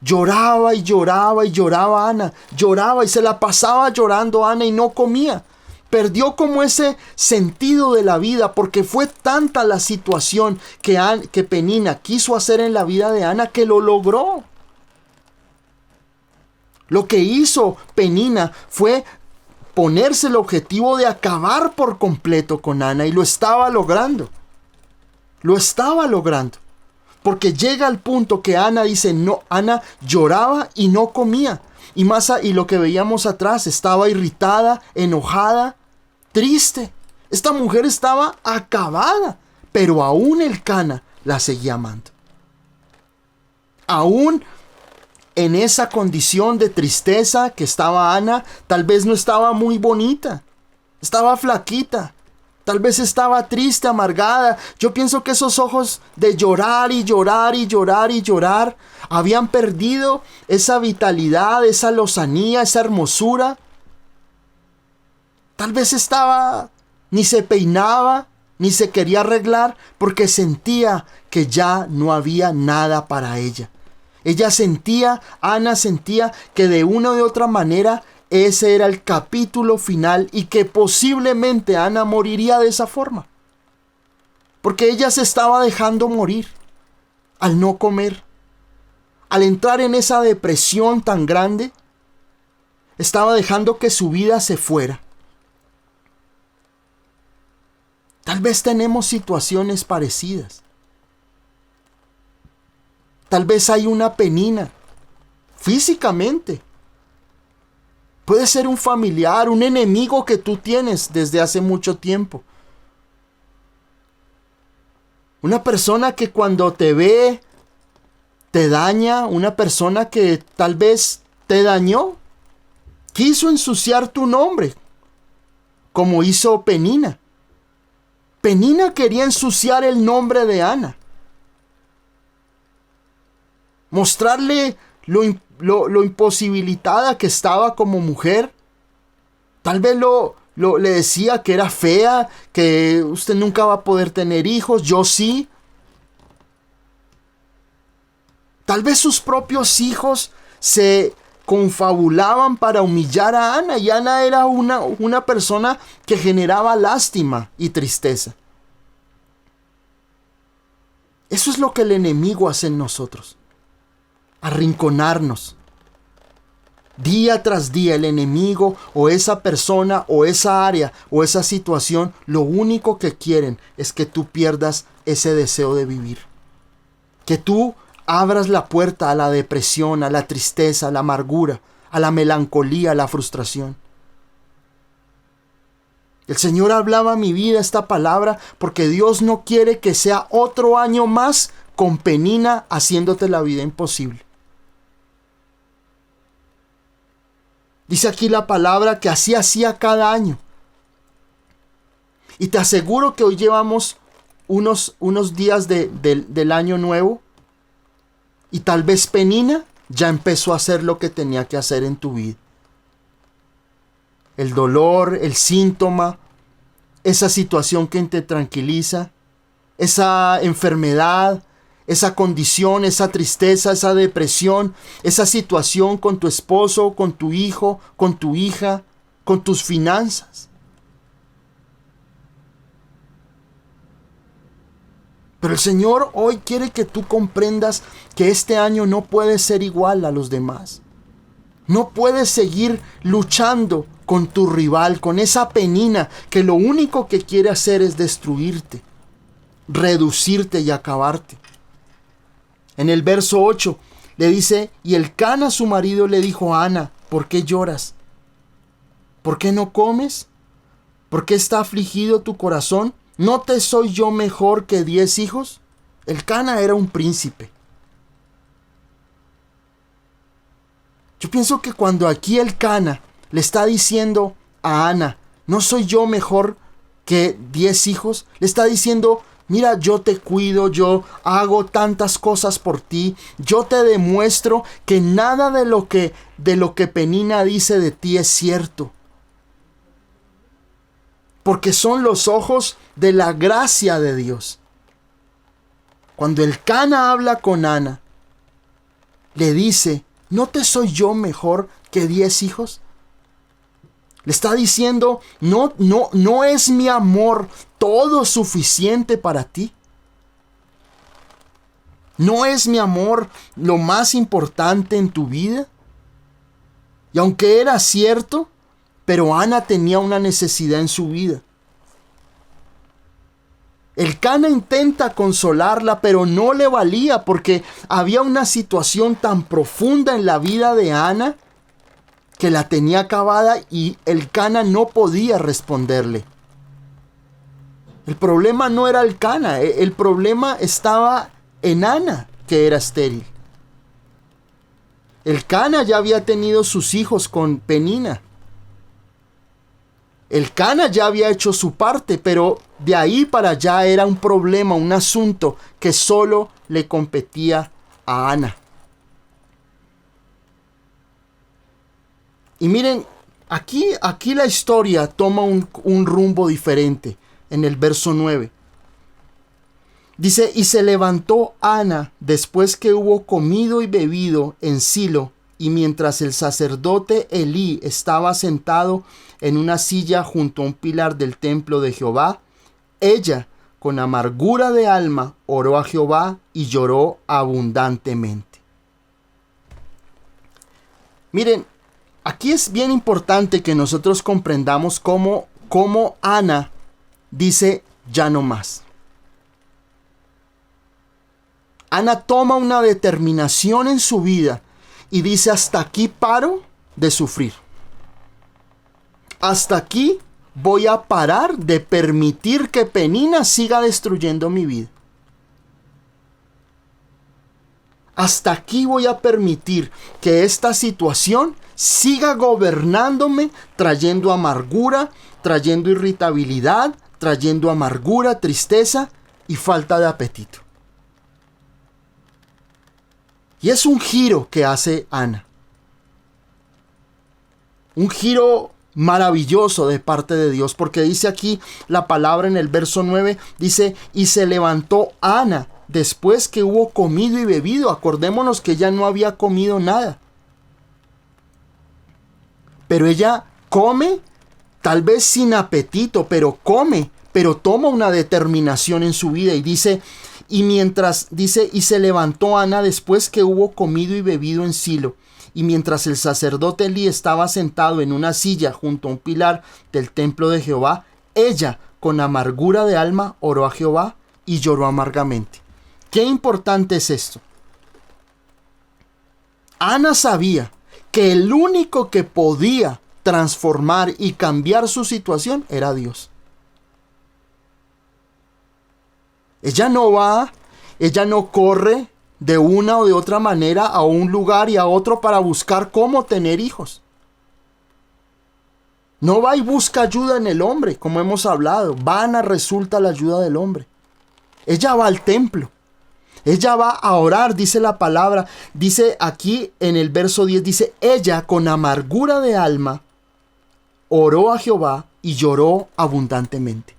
Lloraba y lloraba y lloraba Ana, lloraba y se la pasaba llorando Ana y no comía. Perdió como ese sentido de la vida, porque fue tanta la situación que Penina quiso hacer en la vida de Ana que lo logró. Lo que hizo Penina fue ponerse el objetivo de acabar por completo con Ana, y lo estaba logrando. Lo estaba logrando. Porque llega al punto que Ana dice, no, Ana lloraba y no comía. Y lo que veíamos atrás, estaba irritada, enojada, triste. Esta mujer estaba acabada, pero aún Elcana la seguía amando. Aún en esa condición de tristeza que estaba Ana, tal vez no estaba muy bonita, estaba flaquita, Tal vez estaba triste, amargada. Yo pienso que esos ojos de llorar y llorar y llorar y llorar habían perdido esa vitalidad, esa lozanía, esa hermosura. Tal vez ni se peinaba, ni se quería arreglar, porque sentía que ya no había nada para ella. Ana sentía que de una u otra manera ese era el capítulo final y que posiblemente Ana moriría de esa forma. Porque ella se estaba dejando morir al no comer. Al entrar en esa depresión tan grande, estaba dejando que su vida se fuera. Tal vez tenemos situaciones parecidas. Tal vez hay una Penina físicamente. Puede ser un familiar, un enemigo que tú tienes desde hace mucho tiempo. Una persona que cuando te ve te daña, una persona que tal vez te dañó. Quiso ensuciar tu nombre, como hizo Penina. Penina quería ensuciar el nombre de Ana. Mostrarle lo imposibilitada que estaba como mujer. Tal vez le decía que era fea, que usted nunca va a poder tener hijos, yo sí. Tal vez sus propios hijos se confabulaban para humillar a Ana, y Ana era una persona que generaba lástima y tristeza. Eso es lo que el enemigo hace en nosotros. Arrinconarnos. Día tras día el enemigo o esa persona o esa área o esa situación, lo único que quieren es que tú pierdas ese deseo de vivir. Que tú abras la puerta a la depresión, a la tristeza, a la amargura, a la melancolía, a la frustración. El Señor hablaba a mi vida esta palabra porque Dios no quiere que sea otro año más con Penina haciéndote la vida imposible. Dice aquí la palabra que así hacía cada año. Y te aseguro que hoy llevamos unos días del año nuevo. Y tal vez Penina ya empezó a hacer lo que tenía que hacer en tu vida. El dolor, el síntoma, esa situación que te tranquiliza, esa enfermedad, esa condición, esa tristeza, esa depresión, esa situación con tu esposo, con tu hijo, con tu hija, con tus finanzas. Pero el Señor hoy quiere que tú comprendas que este año no puede ser igual a los demás. No puedes seguir luchando con tu rival, con esa Penina que lo único que quiere hacer es destruirte, reducirte y acabarte. En el verso 8 le dice, y Elcana su marido le dijo a Ana, ¿por qué lloras? ¿Por qué no comes? ¿Por qué está afligido tu corazón? ¿No te soy yo mejor que 10 hijos? Elcana era un príncipe. Yo pienso que cuando aquí Elcana le está diciendo a Ana, ¿no soy yo mejor que 10 hijos? Le está diciendo, mira, yo te cuido, yo hago tantas cosas por ti, yo te demuestro que nada de lo que Penina dice de ti es cierto. Porque son los ojos de la gracia de Dios. Cuando Elcana habla con Ana, le dice, ¿no te soy yo mejor que 10 hijos? Le está diciendo, no es mi amor todo suficiente para ti. ¿No es mi amor lo más importante en tu vida? Y aunque era cierto, pero Ana tenía una necesidad en su vida. Elcana intenta consolarla, pero no le valía porque había una situación tan profunda en la vida de Ana que la tenía acabada y Elcana no podía responderle. El problema no era Elcana, el problema estaba en Ana, que era estéril. Elcana ya había tenido sus hijos con Penina. El Cana ya había hecho su parte, pero de ahí para allá era un problema, un asunto que solo le competía a Ana. Y miren, aquí la historia toma un rumbo diferente en el verso 9. Dice, y se levantó Ana después que hubo comido y bebido en Silo, y mientras el sacerdote Elí estaba sentado en una silla junto a un pilar del templo de Jehová, ella, con amargura de alma, oró a Jehová y lloró abundantemente. Miren, aquí es bien importante que nosotros comprendamos cómo Ana dice ya no más. Ana toma una determinación en su vida y dice, hasta aquí paro de sufrir. Hasta aquí voy a parar de permitir que Penina siga destruyendo mi vida. Hasta aquí voy a permitir que esta situación siga gobernándome, trayendo amargura, trayendo irritabilidad, trayendo amargura, tristeza y falta de apetito. Y es un giro que hace Ana. Un giro maravilloso de parte de Dios, porque dice aquí la palabra en el verso 9, dice, y se levantó Ana después que hubo comido y bebido. Acordémonos que ella no había comido nada. Pero ella come, tal vez sin apetito, pero come, pero toma una determinación en su vida y dice, y se levantó Ana después que hubo comido y bebido en Silo, y mientras el sacerdote Elí estaba sentado en una silla junto a un pilar del templo de Jehová, ella, con amargura de alma, oró a Jehová y lloró amargamente. Qué importante es esto. Ana sabía que el único que podía transformar y cambiar su situación era Dios. Ella no corre de una o de otra manera a un lugar y a otro para buscar cómo tener hijos. No va y busca ayuda en el hombre, como hemos hablado. Vana resulta la ayuda del hombre. Ella va al templo. Ella va a orar, dice la palabra. Dice aquí en el verso 10, dice, ella con amargura de alma oró a Jehová y lloró abundantemente.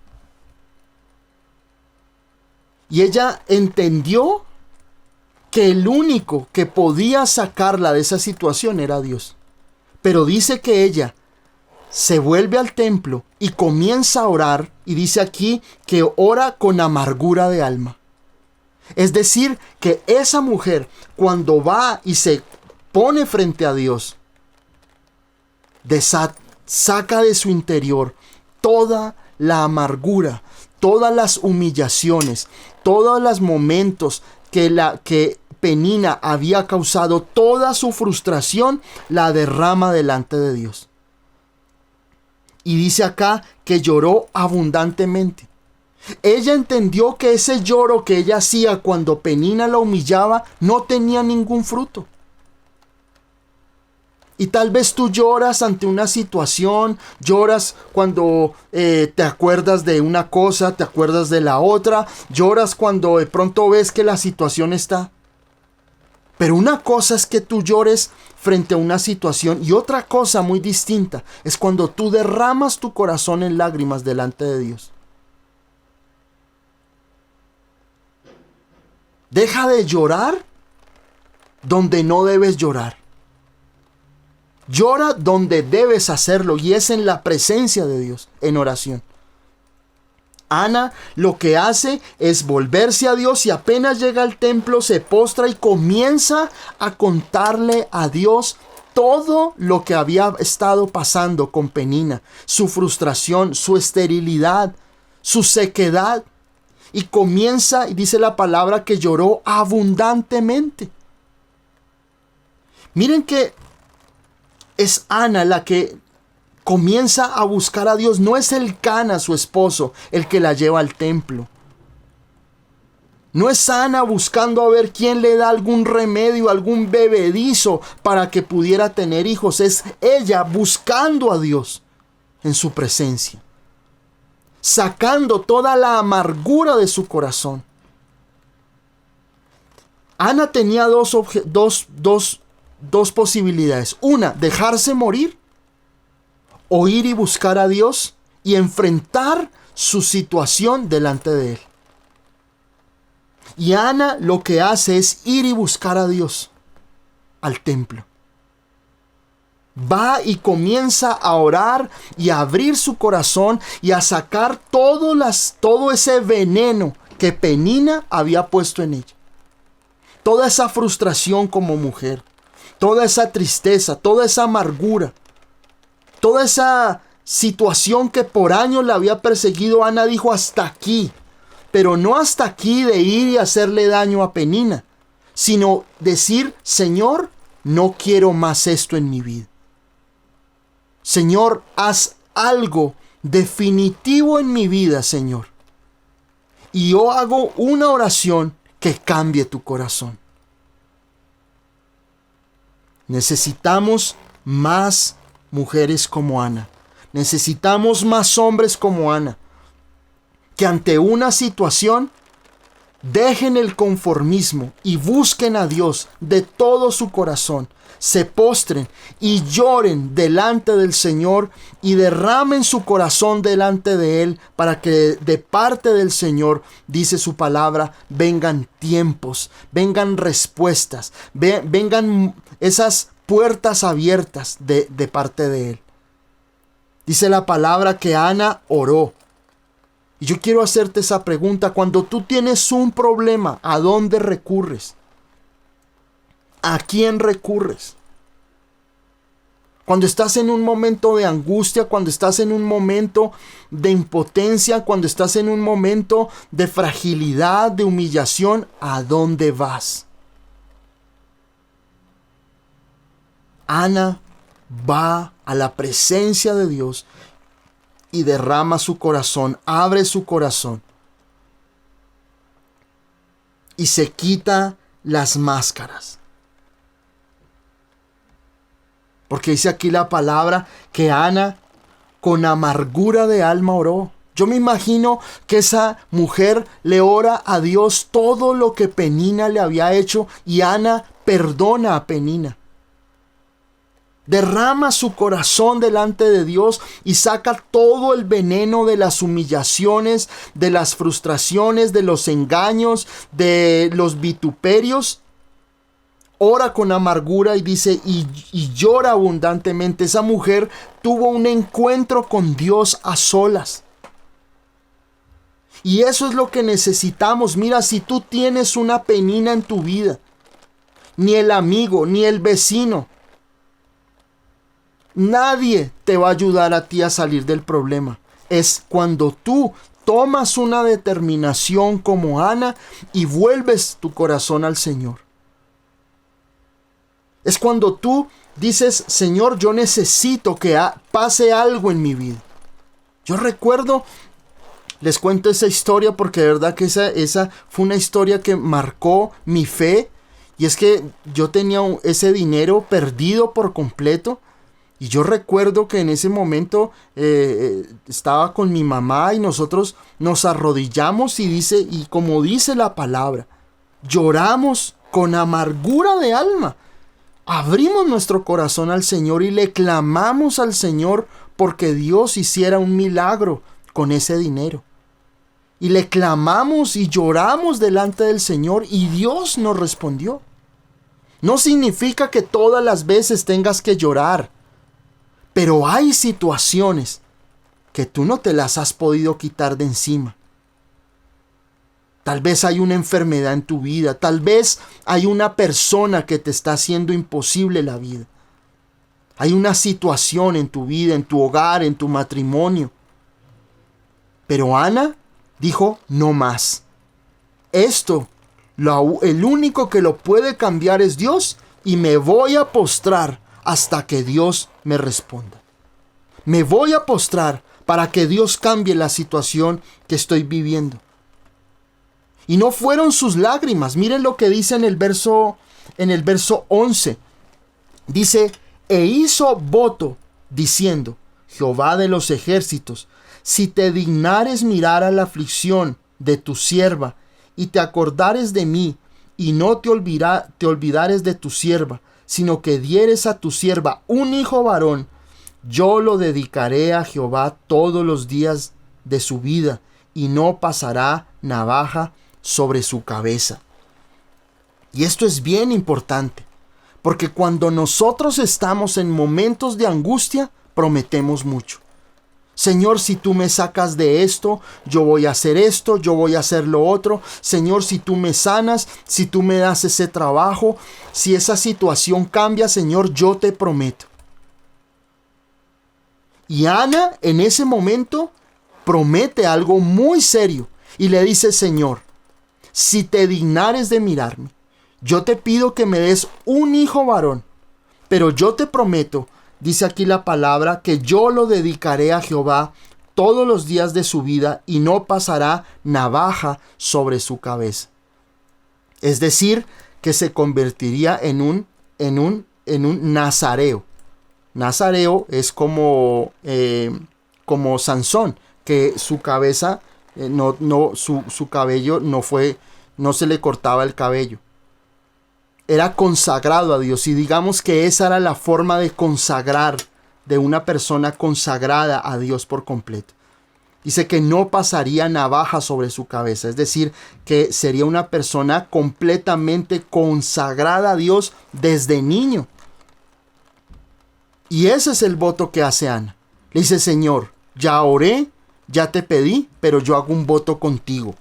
Y ella entendió que el único que podía sacarla de esa situación era Dios. Pero dice que ella se vuelve al templo y comienza a orar, y dice aquí que ora con amargura de alma. Es decir, que esa mujer, cuando va y se pone frente a Dios, saca de su interior toda la amargura, todas las humillaciones, todos los momentos que Penina había causado, toda su frustración la derrama delante de Dios. Y dice acá que lloró abundantemente. Ella entendió que ese lloro que ella hacía cuando Penina la humillaba no tenía ningún fruto. Y tal vez tú lloras ante una situación, lloras cuando te acuerdas de una cosa, te acuerdas de la otra, lloras cuando de pronto ves que la situación está. Pero una cosa es que tú llores frente a una situación y otra cosa muy distinta es cuando tú derramas tu corazón en lágrimas delante de Dios. Deja de llorar donde no debes llorar. Llora donde debes hacerlo, y es en la presencia de Dios, en oración. Ana lo que hace es volverse a Dios, y apenas llega al templo se postra y comienza a contarle a Dios todo lo que había estado pasando con Penina, su frustración, su esterilidad, su sequedad. Y comienza, y dice la palabra, que lloró abundantemente. Miren que es Ana la que comienza a buscar a Dios. No es el Cana, su esposo, el que la lleva al templo. No es Ana buscando a ver quién le da algún remedio, algún bebedizo para que pudiera tener hijos. Es ella buscando a Dios. en su presencia, sacando toda la amargura de su corazón. Ana tenía dos posibilidades. Una, dejarse morir, o ir y buscar a Dios y enfrentar su situación delante de Él. Y Ana lo que hace es ir y buscar a Dios al templo. Va y comienza a orar y a abrir su corazón y a sacar todo ese veneno que Penina había puesto en ella. Toda esa frustración como mujer, toda esa tristeza, toda esa amargura, toda esa situación que por años la había perseguido. Ana dijo: hasta aquí. Pero no hasta aquí de ir y hacerle daño a Penina, sino decir: Señor, no quiero más esto en mi vida. Señor, haz algo definitivo en mi vida, Señor. Y yo hago una oración que cambie tu corazón. Necesitamos más mujeres como Ana. Necesitamos más hombres como Ana, que ante una situación dejen el conformismo y busquen a Dios de todo su corazón, se postren y lloren delante del Señor y derramen su corazón delante de Él, para que de parte del Señor, dice su palabra, vengan tiempos, vengan respuestas, vengan esas puertas abiertas de parte de Él. Dice la palabra que Ana oró. Y yo quiero hacerte esa pregunta: cuando tú tienes un problema, ¿a dónde recurres? ¿A quién recurres? Cuando estás en un momento de angustia, cuando estás en un momento de impotencia, cuando estás en un momento de fragilidad, de humillación, ¿a dónde vas? Ana va a la presencia de Dios y derrama su corazón, abre su corazón y se quita las máscaras. Porque dice aquí la palabra que Ana con amargura de alma oró. Yo me imagino que esa mujer le ora a Dios todo lo que Penina le había hecho, y Ana perdona a Penina. Derrama su corazón delante de Dios y saca todo el veneno de las humillaciones, de las frustraciones, de los engaños, de los vituperios. Ora con amargura y dice, y llora abundantemente. Esa mujer tuvo un encuentro con Dios a solas. Y eso es lo que necesitamos. Mira, si tú tienes una Penina en tu vida, ni el amigo, ni el vecino, nadie te va a ayudar a ti a salir del problema. Es cuando tú tomas una determinación como Ana y vuelves tu corazón al Señor. Es cuando tú dices, Señor, yo necesito que pase algo en mi vida. Yo recuerdo, les cuento esa historia porque de verdad que esa fue una historia que marcó mi fe. Y es que yo tenía ese dinero perdido por completo. Y yo recuerdo que en ese momento estaba con mi mamá y nosotros nos arrodillamos y como dice la palabra, lloramos con amargura de alma. Abrimos nuestro corazón al Señor y le clamamos al Señor porque Dios hiciera un milagro con ese dinero. Y le clamamos y lloramos delante del Señor y Dios nos respondió. No significa que todas las veces tengas que llorar, pero hay situaciones que tú no te las has podido quitar de encima. Tal vez hay una enfermedad en tu vida. Tal vez hay una persona que te está haciendo imposible la vida. Hay una situación en tu vida, en tu hogar, en tu matrimonio. Pero Ana dijo, no más. El único que lo puede cambiar es Dios, y me voy a postrar hasta que Dios me responda. Me voy a postrar para que Dios cambie la situación que estoy viviendo. Y no fueron sus lágrimas. Miren lo que dice en el verso 11. Dice, e hizo voto diciendo, Jehová de los ejércitos, si te dignares mirar a la aflicción de tu sierva, y te acordares de mí, y no te olvidares de tu sierva, sino que dieres a tu sierva un hijo varón, yo lo dedicaré a Jehová todos los días de su vida, y no pasará navaja sobre su cabeza. Y esto es bien importante, porque cuando nosotros estamos en momentos de angustia, prometemos mucho. Señor, si tú me sacas de esto, yo voy a hacer esto, yo voy a hacer lo otro. Señor, si tú me sanas, si tú me das ese trabajo, si esa situación cambia, Señor, yo te prometo. Y Ana en ese momento promete algo muy serio y le dice: Señor, si te dignares de mirarme, yo te pido que me des un hijo varón, pero yo te prometo, dice aquí la palabra, que yo lo dedicaré a Jehová todos los días de su vida y no pasará navaja sobre su cabeza. Es decir, que se convertiría en un nazareo. Nazareo es como Sansón, que su cabeza, su cabello no se le cortaba el cabello. Era consagrado a Dios, y digamos que esa era la forma de consagrar, de una persona consagrada a Dios por completo. Dice que no pasaría navaja sobre su cabeza, es decir, que sería una persona completamente consagrada a Dios desde niño. Y ese es el voto que hace Ana. Le dice: Señor, ya oré, ya te pedí, pero yo hago un voto contigo.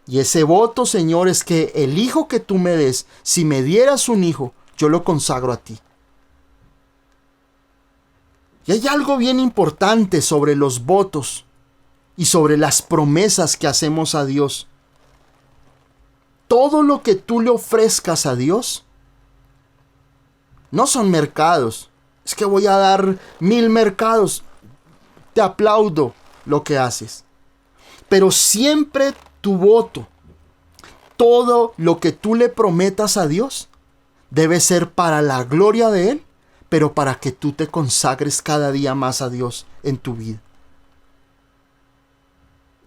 Y ese voto, Señor, es que el hijo que tú me des, si me dieras un hijo, yo lo consagro a ti. Y hay algo bien importante sobre los votos y sobre las promesas que hacemos a Dios. Todo lo que tú le ofrezcas a Dios no son mercados. Es que voy a dar 1000 mercados. Te aplaudo lo que haces. Pero siempre tu voto, todo lo que tú le prometas a Dios, debe ser para la gloria de Él, pero para que tú te consagres cada día más a Dios en tu vida.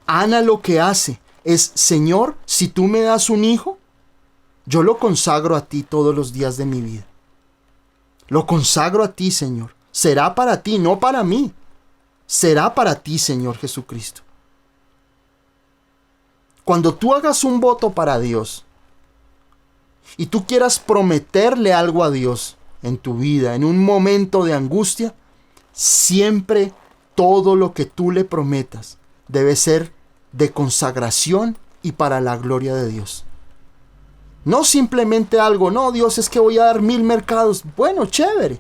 Ana lo que hace es: Señor, si tú me das un hijo, yo lo consagro a ti todos los días de mi vida. Lo consagro a ti, Señor. Será para ti, no para mí. Será para ti, Señor Jesucristo. Cuando tú hagas un voto para Dios y tú quieras prometerle algo a Dios en tu vida, en un momento de angustia, siempre todo lo que tú le prometas debe ser de consagración y para la gloria de Dios. No simplemente algo: no, Dios, es que voy a dar 1000 mercados. Bueno, chévere,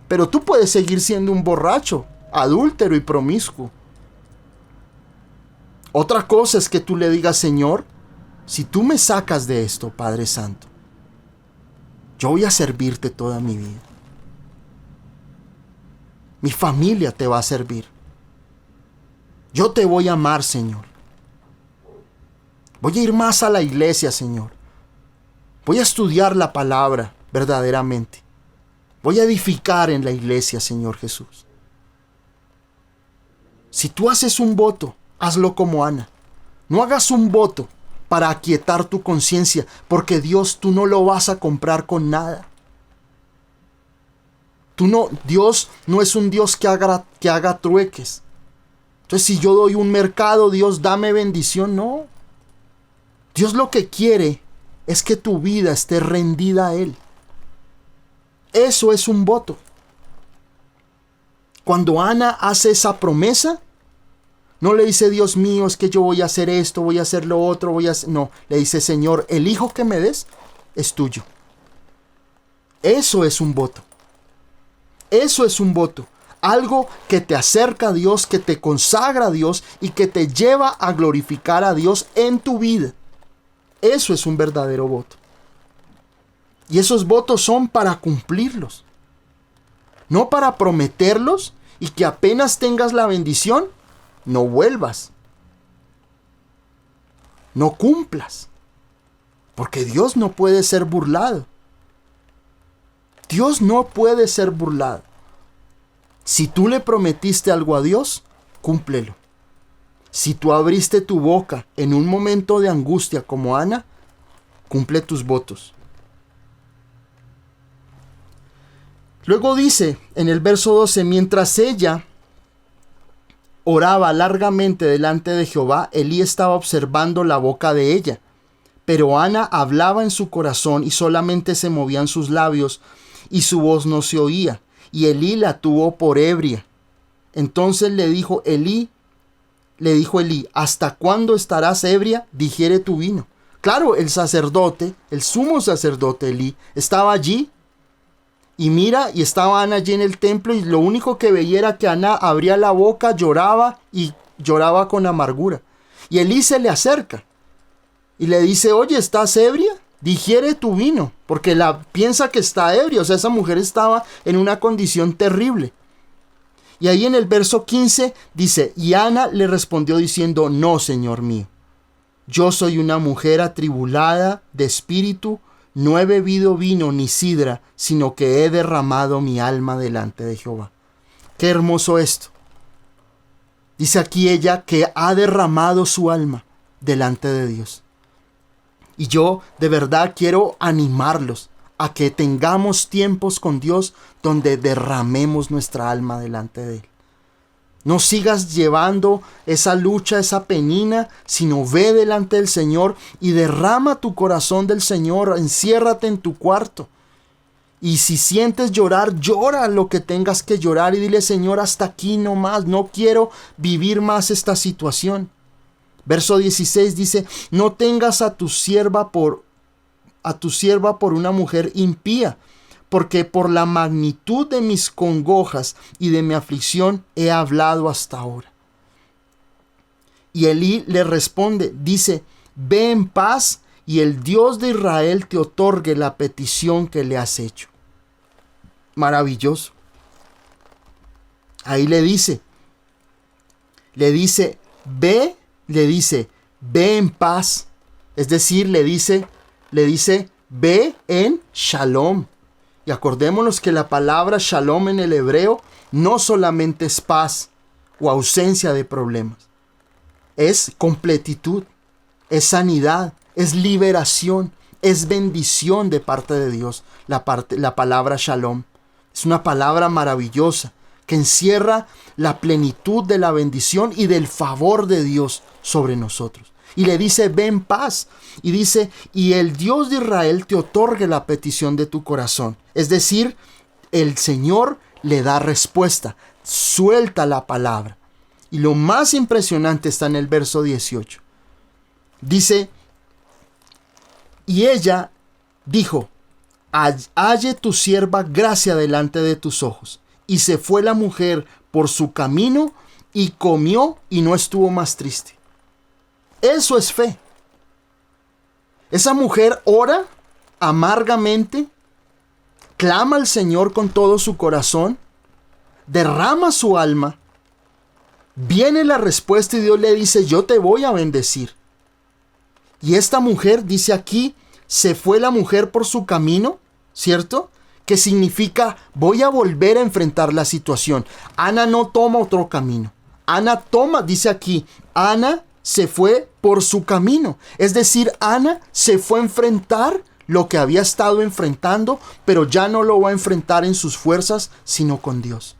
pero tú puedes seguir siendo un borracho, adúltero y promiscuo. Otra cosa es que tú le digas: Señor, si tú me sacas de esto, Padre Santo, yo voy a servirte toda mi vida. Mi familia te va a servir. Yo te voy a amar, Señor. Voy a ir más a la iglesia, Señor. Voy a estudiar la palabra verdaderamente. Voy a edificar en la iglesia, Señor Jesús. Si tú haces un voto, hazlo como Ana. No hagas un voto para aquietar tu conciencia, porque Dios tú no lo vas a comprar con nada. Dios no es un Dios que haga trueques. Entonces, si yo doy un mercado, Dios, dame bendición. No. Dios lo que quiere es que tu vida esté rendida a Él. Eso es un voto. Cuando Ana hace esa promesa, no le dice: Dios mío, es que yo voy a hacer esto, voy a hacer lo otro, No, le dice: Señor, el hijo que me des es tuyo. Eso es un voto. Eso es un voto. Algo que te acerca a Dios, que te consagra a Dios y que te lleva a glorificar a Dios en tu vida. Eso es un verdadero voto. Y esos votos son para cumplirlos. No para prometerlos y que apenas tengas la bendición, no vuelvas. No cumplas. Porque Dios no puede ser burlado. Dios no puede ser burlado. Si tú le prometiste algo a Dios, cúmplelo. Si tú abriste tu boca en un momento de angustia como Ana, cumple tus votos. Luego dice en el verso 12, mientras ella oraba largamente delante de Jehová, Elí estaba observando la boca de ella. Pero Ana hablaba en su corazón y solamente se movían sus labios y su voz no se oía. Y Elí la tuvo por ebria. Entonces le dijo Elí, ¿hasta cuándo estarás ebria? Digiere tu vino. Claro, el sacerdote, el sumo sacerdote Elí, estaba allí. Y mira, y estaba Ana allí en el templo y lo único que veía era que Ana abría la boca, lloraba y lloraba con amargura. Y Elí se le acerca y le dice, oye, ¿estás ebria? Digiere tu vino, porque piensa que está ebria. O sea, esa mujer estaba en una condición terrible. Y ahí en el verso 15 dice, y Ana le respondió diciendo, no, Señor mío, yo soy una mujer atribulada de espíritu, no he bebido vino ni sidra, sino que he derramado mi alma delante de Jehová. Qué hermoso esto. Dice aquí ella que ha derramado su alma delante de Dios. Y yo de verdad quiero animarlos a que tengamos tiempos con Dios donde derramemos nuestra alma delante de Él. No sigas llevando esa lucha, esa penina, sino ve delante del Señor y derrama tu corazón del Señor. Enciérrate en tu cuarto. Y si sientes llorar, llora lo que tengas que llorar y dile, Señor, hasta aquí no más, no quiero vivir más esta situación. Verso 16 dice, no tengas a tu sierva por una mujer impía, porque por la magnitud de mis congojas y de mi aflicción he hablado hasta ahora. Y Elí le responde, dice, ve en paz y el Dios de Israel te otorgue la petición que le has hecho. Maravilloso. Ahí le dice, ve en paz. Es decir, le dice, ve en shalom. Y acordémonos que la palabra shalom en el hebreo no solamente es paz o ausencia de problemas. Es completitud, es sanidad, es liberación, es bendición de parte de Dios. La palabra shalom es una palabra maravillosa que encierra la plenitud de la bendición y del favor de Dios sobre nosotros. Y le dice, ve en paz. Y dice, y el Dios de Israel te otorgue la petición de tu corazón. Es decir, el Señor le da respuesta. Suelta la palabra. Y lo más impresionante está en el verso 18. Dice, y ella dijo, halle tu sierva gracia delante de tus ojos. Y se fue la mujer por su camino y comió y no estuvo más triste. Eso es fe. Esa mujer ora amargamente, clama al Señor con todo su corazón, derrama su alma, viene la respuesta y Dios le dice, yo te voy a bendecir. Y esta mujer, dice aquí, se fue la mujer por su camino, ¿cierto? Que significa, voy a volver a enfrentar la situación. Ana no toma otro camino. Ana dice aquí, Ana se fue por su camino. Es decir, Ana se fue a enfrentar lo que había estado enfrentando, pero ya no lo va a enfrentar en sus fuerzas, sino con Dios.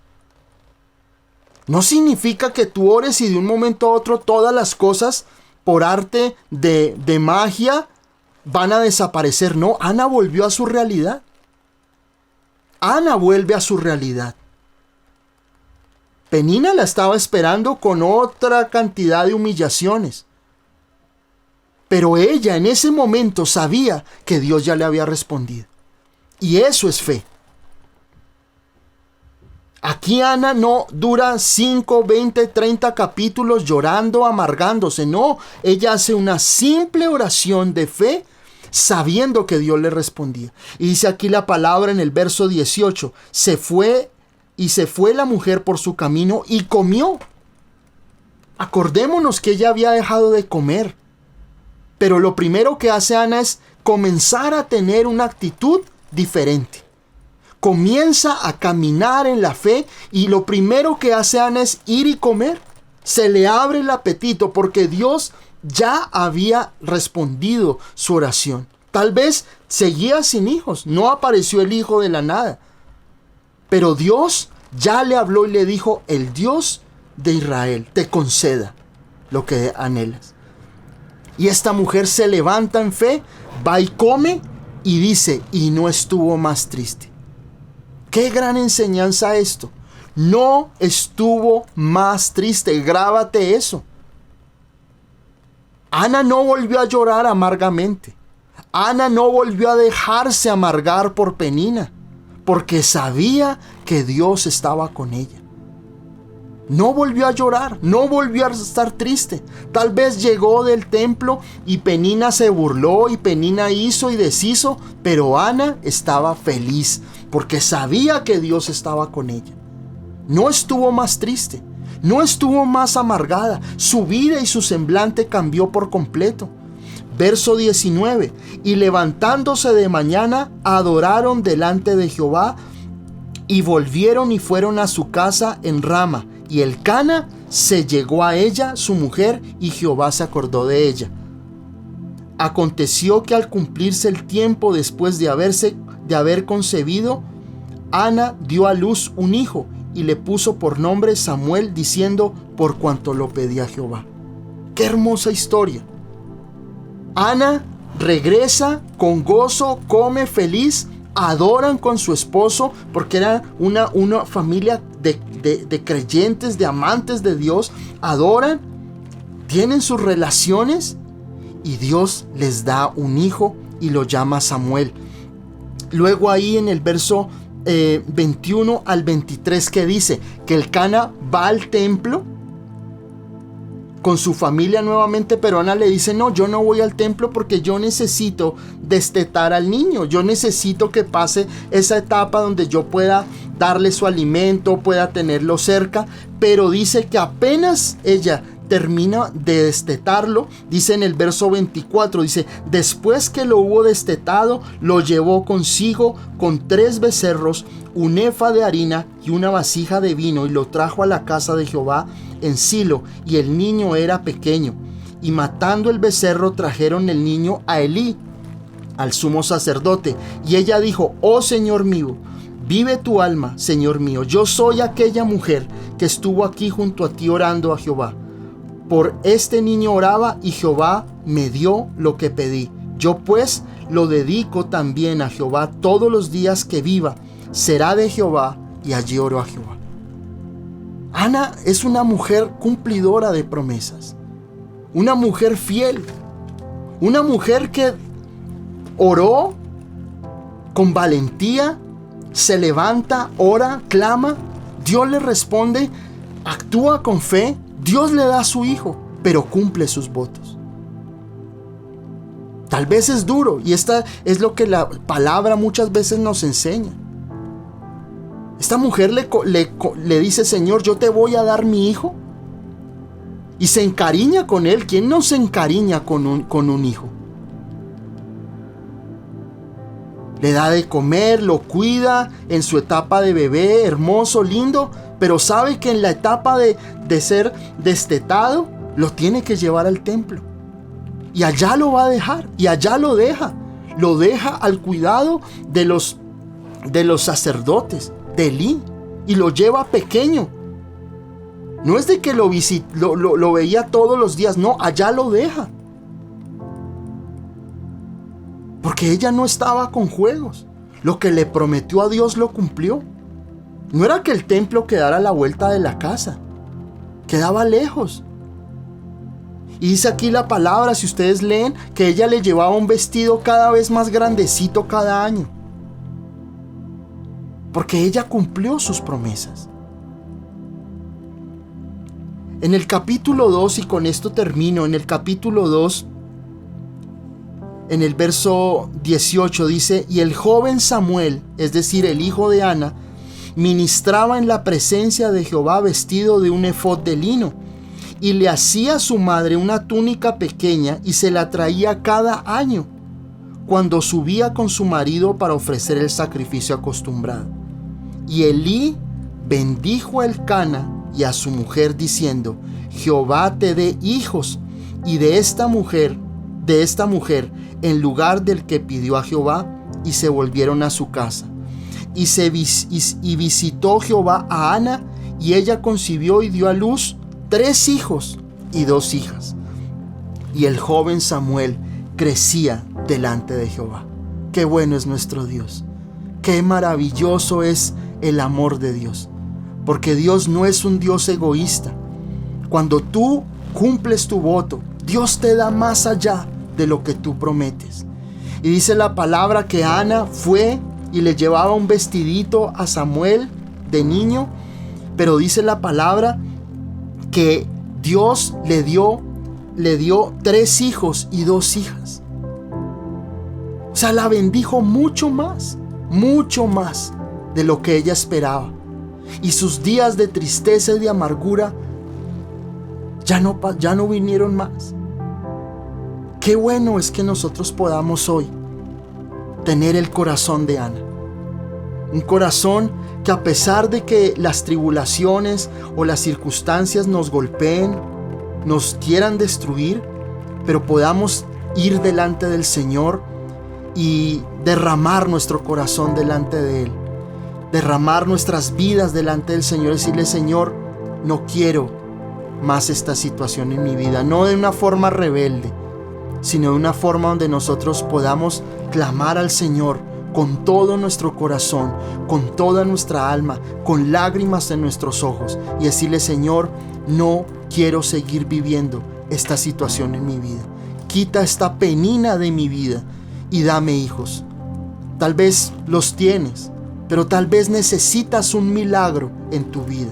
No significa que tú ores y de un momento a otro todas las cosas por arte de magia van a desaparecer. No, Ana volvió a su realidad. Ana vuelve a su realidad. Penina la estaba esperando con otra cantidad de humillaciones. Pero ella en ese momento sabía que Dios ya le había respondido. Y eso es fe. Aquí Ana no dura 5, 20, 30 capítulos llorando, amargándose. No, ella hace una simple oración de fe sabiendo que Dios le respondía. Y dice aquí la palabra en el verso 18, se fue la mujer por su camino y comió. Acordémonos que ella había dejado de comer. Pero lo primero que hace Ana es comenzar a tener una actitud diferente. comienza a caminar en la fe y lo primero que hace Ana es ir y comer. Se le abre el apetito porque Dios ya había respondido su oración. Tal vez seguía sin hijos, no apareció el hijo de la nada. Pero Dios ya le habló y le dijo: el Dios de Israel te conceda lo que anhelas. Y esta mujer se levanta en fe, va y come y dice: y no estuvo más triste. ¡Qué gran enseñanza esto! No estuvo más triste. Grábate eso. Ana no volvió a llorar amargamente. Ana no volvió a dejarse amargar por Penina, porque sabía que Dios estaba con ella. No volvió a llorar, no volvió a estar triste. Tal vez llegó del templo y Penina se burló y Penina hizo y deshizo, pero Ana estaba feliz porque sabía que Dios estaba con ella. No estuvo más triste, no estuvo más amargada. Su vida y su semblante cambió por completo. Verso 19: y levantándose de mañana, adoraron delante de Jehová, y volvieron y fueron a su casa en Rama. Y Elcana se llegó a ella, su mujer, y Jehová se acordó de ella. Aconteció que al cumplirse el tiempo después de haber concebido, Ana dio a luz un hijo, y le puso por nombre Samuel, diciendo: por cuanto lo pedía Jehová. ¡Qué hermosa historia! Ana regresa con gozo, come feliz, adoran con su esposo, porque era una familia de creyentes, de amantes de Dios. Adoran, tienen sus relaciones y Dios les da un hijo y lo llama Samuel. Luego ahí en el verso 21 al 23, que dice que Elcana va al templo con su familia nuevamente, pero Ana le dice: no, yo no voy al templo porque yo necesito destetar al niño. Yo necesito que pase esa etapa donde yo pueda darle su alimento, pueda tenerlo cerca. Pero dice que apenas ella termina de destetarlo, dice en el verso 24, dice: después que lo hubo destetado, lo llevó consigo con 3 becerros, un efa de harina y una vasija de vino, y lo trajo a la casa de Jehová en Silo, y el niño era pequeño. Y matando el becerro, trajeron el niño a Elí, al sumo sacerdote. Y ella dijo: oh Señor mío, vive tu alma, Señor mío, yo soy aquella mujer que estuvo aquí junto a ti orando a Jehová. Por este niño oraba, y Jehová me dio lo que pedí. Yo pues lo dedico también a Jehová todos los días que viva. Será de Jehová, y allí oró a Jehová. Ana es una mujer cumplidora de promesas, una mujer fiel, una mujer que oró con valentía, se levanta, ora, clama, Dios le responde, actúa con fe, Dios le da a su hijo, pero cumple sus votos. Tal vez es duro, y esta es lo que la palabra muchas veces nos enseña. Esta mujer le dice: Señor, yo te voy a dar mi hijo. Y se encariña con él. ¿Quién no se encariña con un hijo? Le da de comer, lo cuida en su etapa de bebé, hermoso, lindo. Pero sabe que en la etapa de ser destetado, lo tiene que llevar al templo. Y allá lo va a dejar. Y allá lo deja. Lo deja al cuidado de los sacerdotes, de Elí, y lo lleva pequeño. No es de que lo veía todos los días, no, allá lo deja. Porque ella no estaba con juegos. Lo que le prometió a Dios lo cumplió. No era que el templo quedara a la vuelta de la casa, quedaba lejos. Y dice aquí la palabra, si ustedes leen, que ella le llevaba un vestido cada vez más grandecito cada año. Porque ella cumplió sus promesas. En el capítulo 2, y con esto termino, en el capítulo 2, en el verso 18 dice: y el joven Samuel, es decir, el hijo de Ana, ministraba en la presencia de Jehová vestido de un efod de lino, y le hacía a su madre una túnica pequeña y se la traía cada año, cuando subía con su marido para ofrecer el sacrificio acostumbrado. Y Elí bendijo a Elcana y a su mujer diciendo: Jehová te dé hijos, y de esta mujer, en lugar del que pidió a Jehová. Y se volvieron a su casa. Y visitó Jehová a Ana, y ella concibió y dio a luz 3 hijos y 2 hijas. Y el joven Samuel crecía delante de Jehová. Qué bueno es nuestro Dios. Qué maravilloso es el amor de Dios. Porque Dios no es un Dios egoísta. Cuando tú cumples tu voto, Dios te da más allá de lo que tú prometes. Y dice la palabra que Ana fue y le llevaba un vestidito a Samuel de niño, pero dice la palabra que Dios le dio 3 hijos y 2 hijas. O sea, la bendijo mucho más de lo que ella esperaba. Y sus días de tristeza y de amargura ya no vinieron más. Qué bueno es que nosotros podamos hoy tener el corazón de Ana. Un corazón que, a pesar de que las tribulaciones o las circunstancias nos golpeen, nos quieran destruir, pero podamos ir delante del Señor y derramar nuestro corazón delante de Él. Derramar nuestras vidas delante del Señor y decirle: Señor, no quiero más esta situación en mi vida. No de una forma rebelde, sino de una forma donde nosotros podamos clamar al Señor con todo nuestro corazón, con toda nuestra alma, con lágrimas en nuestros ojos, y decirle: Señor, no quiero seguir viviendo esta situación en mi vida. Quita esta penina de mi vida y dame hijos. Tal vez los tienes, pero tal vez necesitas un milagro en tu vida.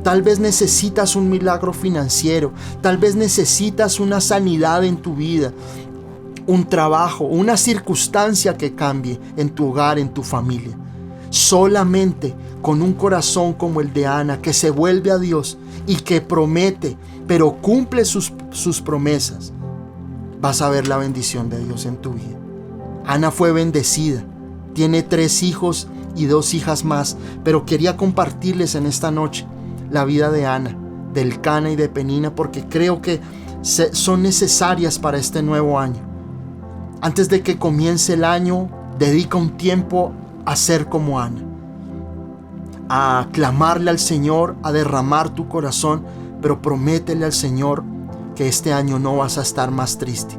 Tal vez necesitas un milagro financiero, tal vez necesitas una sanidad en tu vida, un trabajo, una circunstancia que cambie en tu hogar, en tu familia. Solamente con un corazón como el de Ana, que se vuelve a Dios y que promete, pero cumple sus promesas, vas a ver la bendición de Dios en tu vida. Ana fue bendecida, tiene 3 hijos y 2 hijas más, pero quería compartirles en esta noche la vida de Ana, de Elcana y de Penina, porque creo que son necesarias para este nuevo año. Antes de que comience el año, dedica un tiempo a ser como Ana, a clamarle al Señor, a derramar tu corazón, pero prométele al Señor que este año no vas a estar más triste,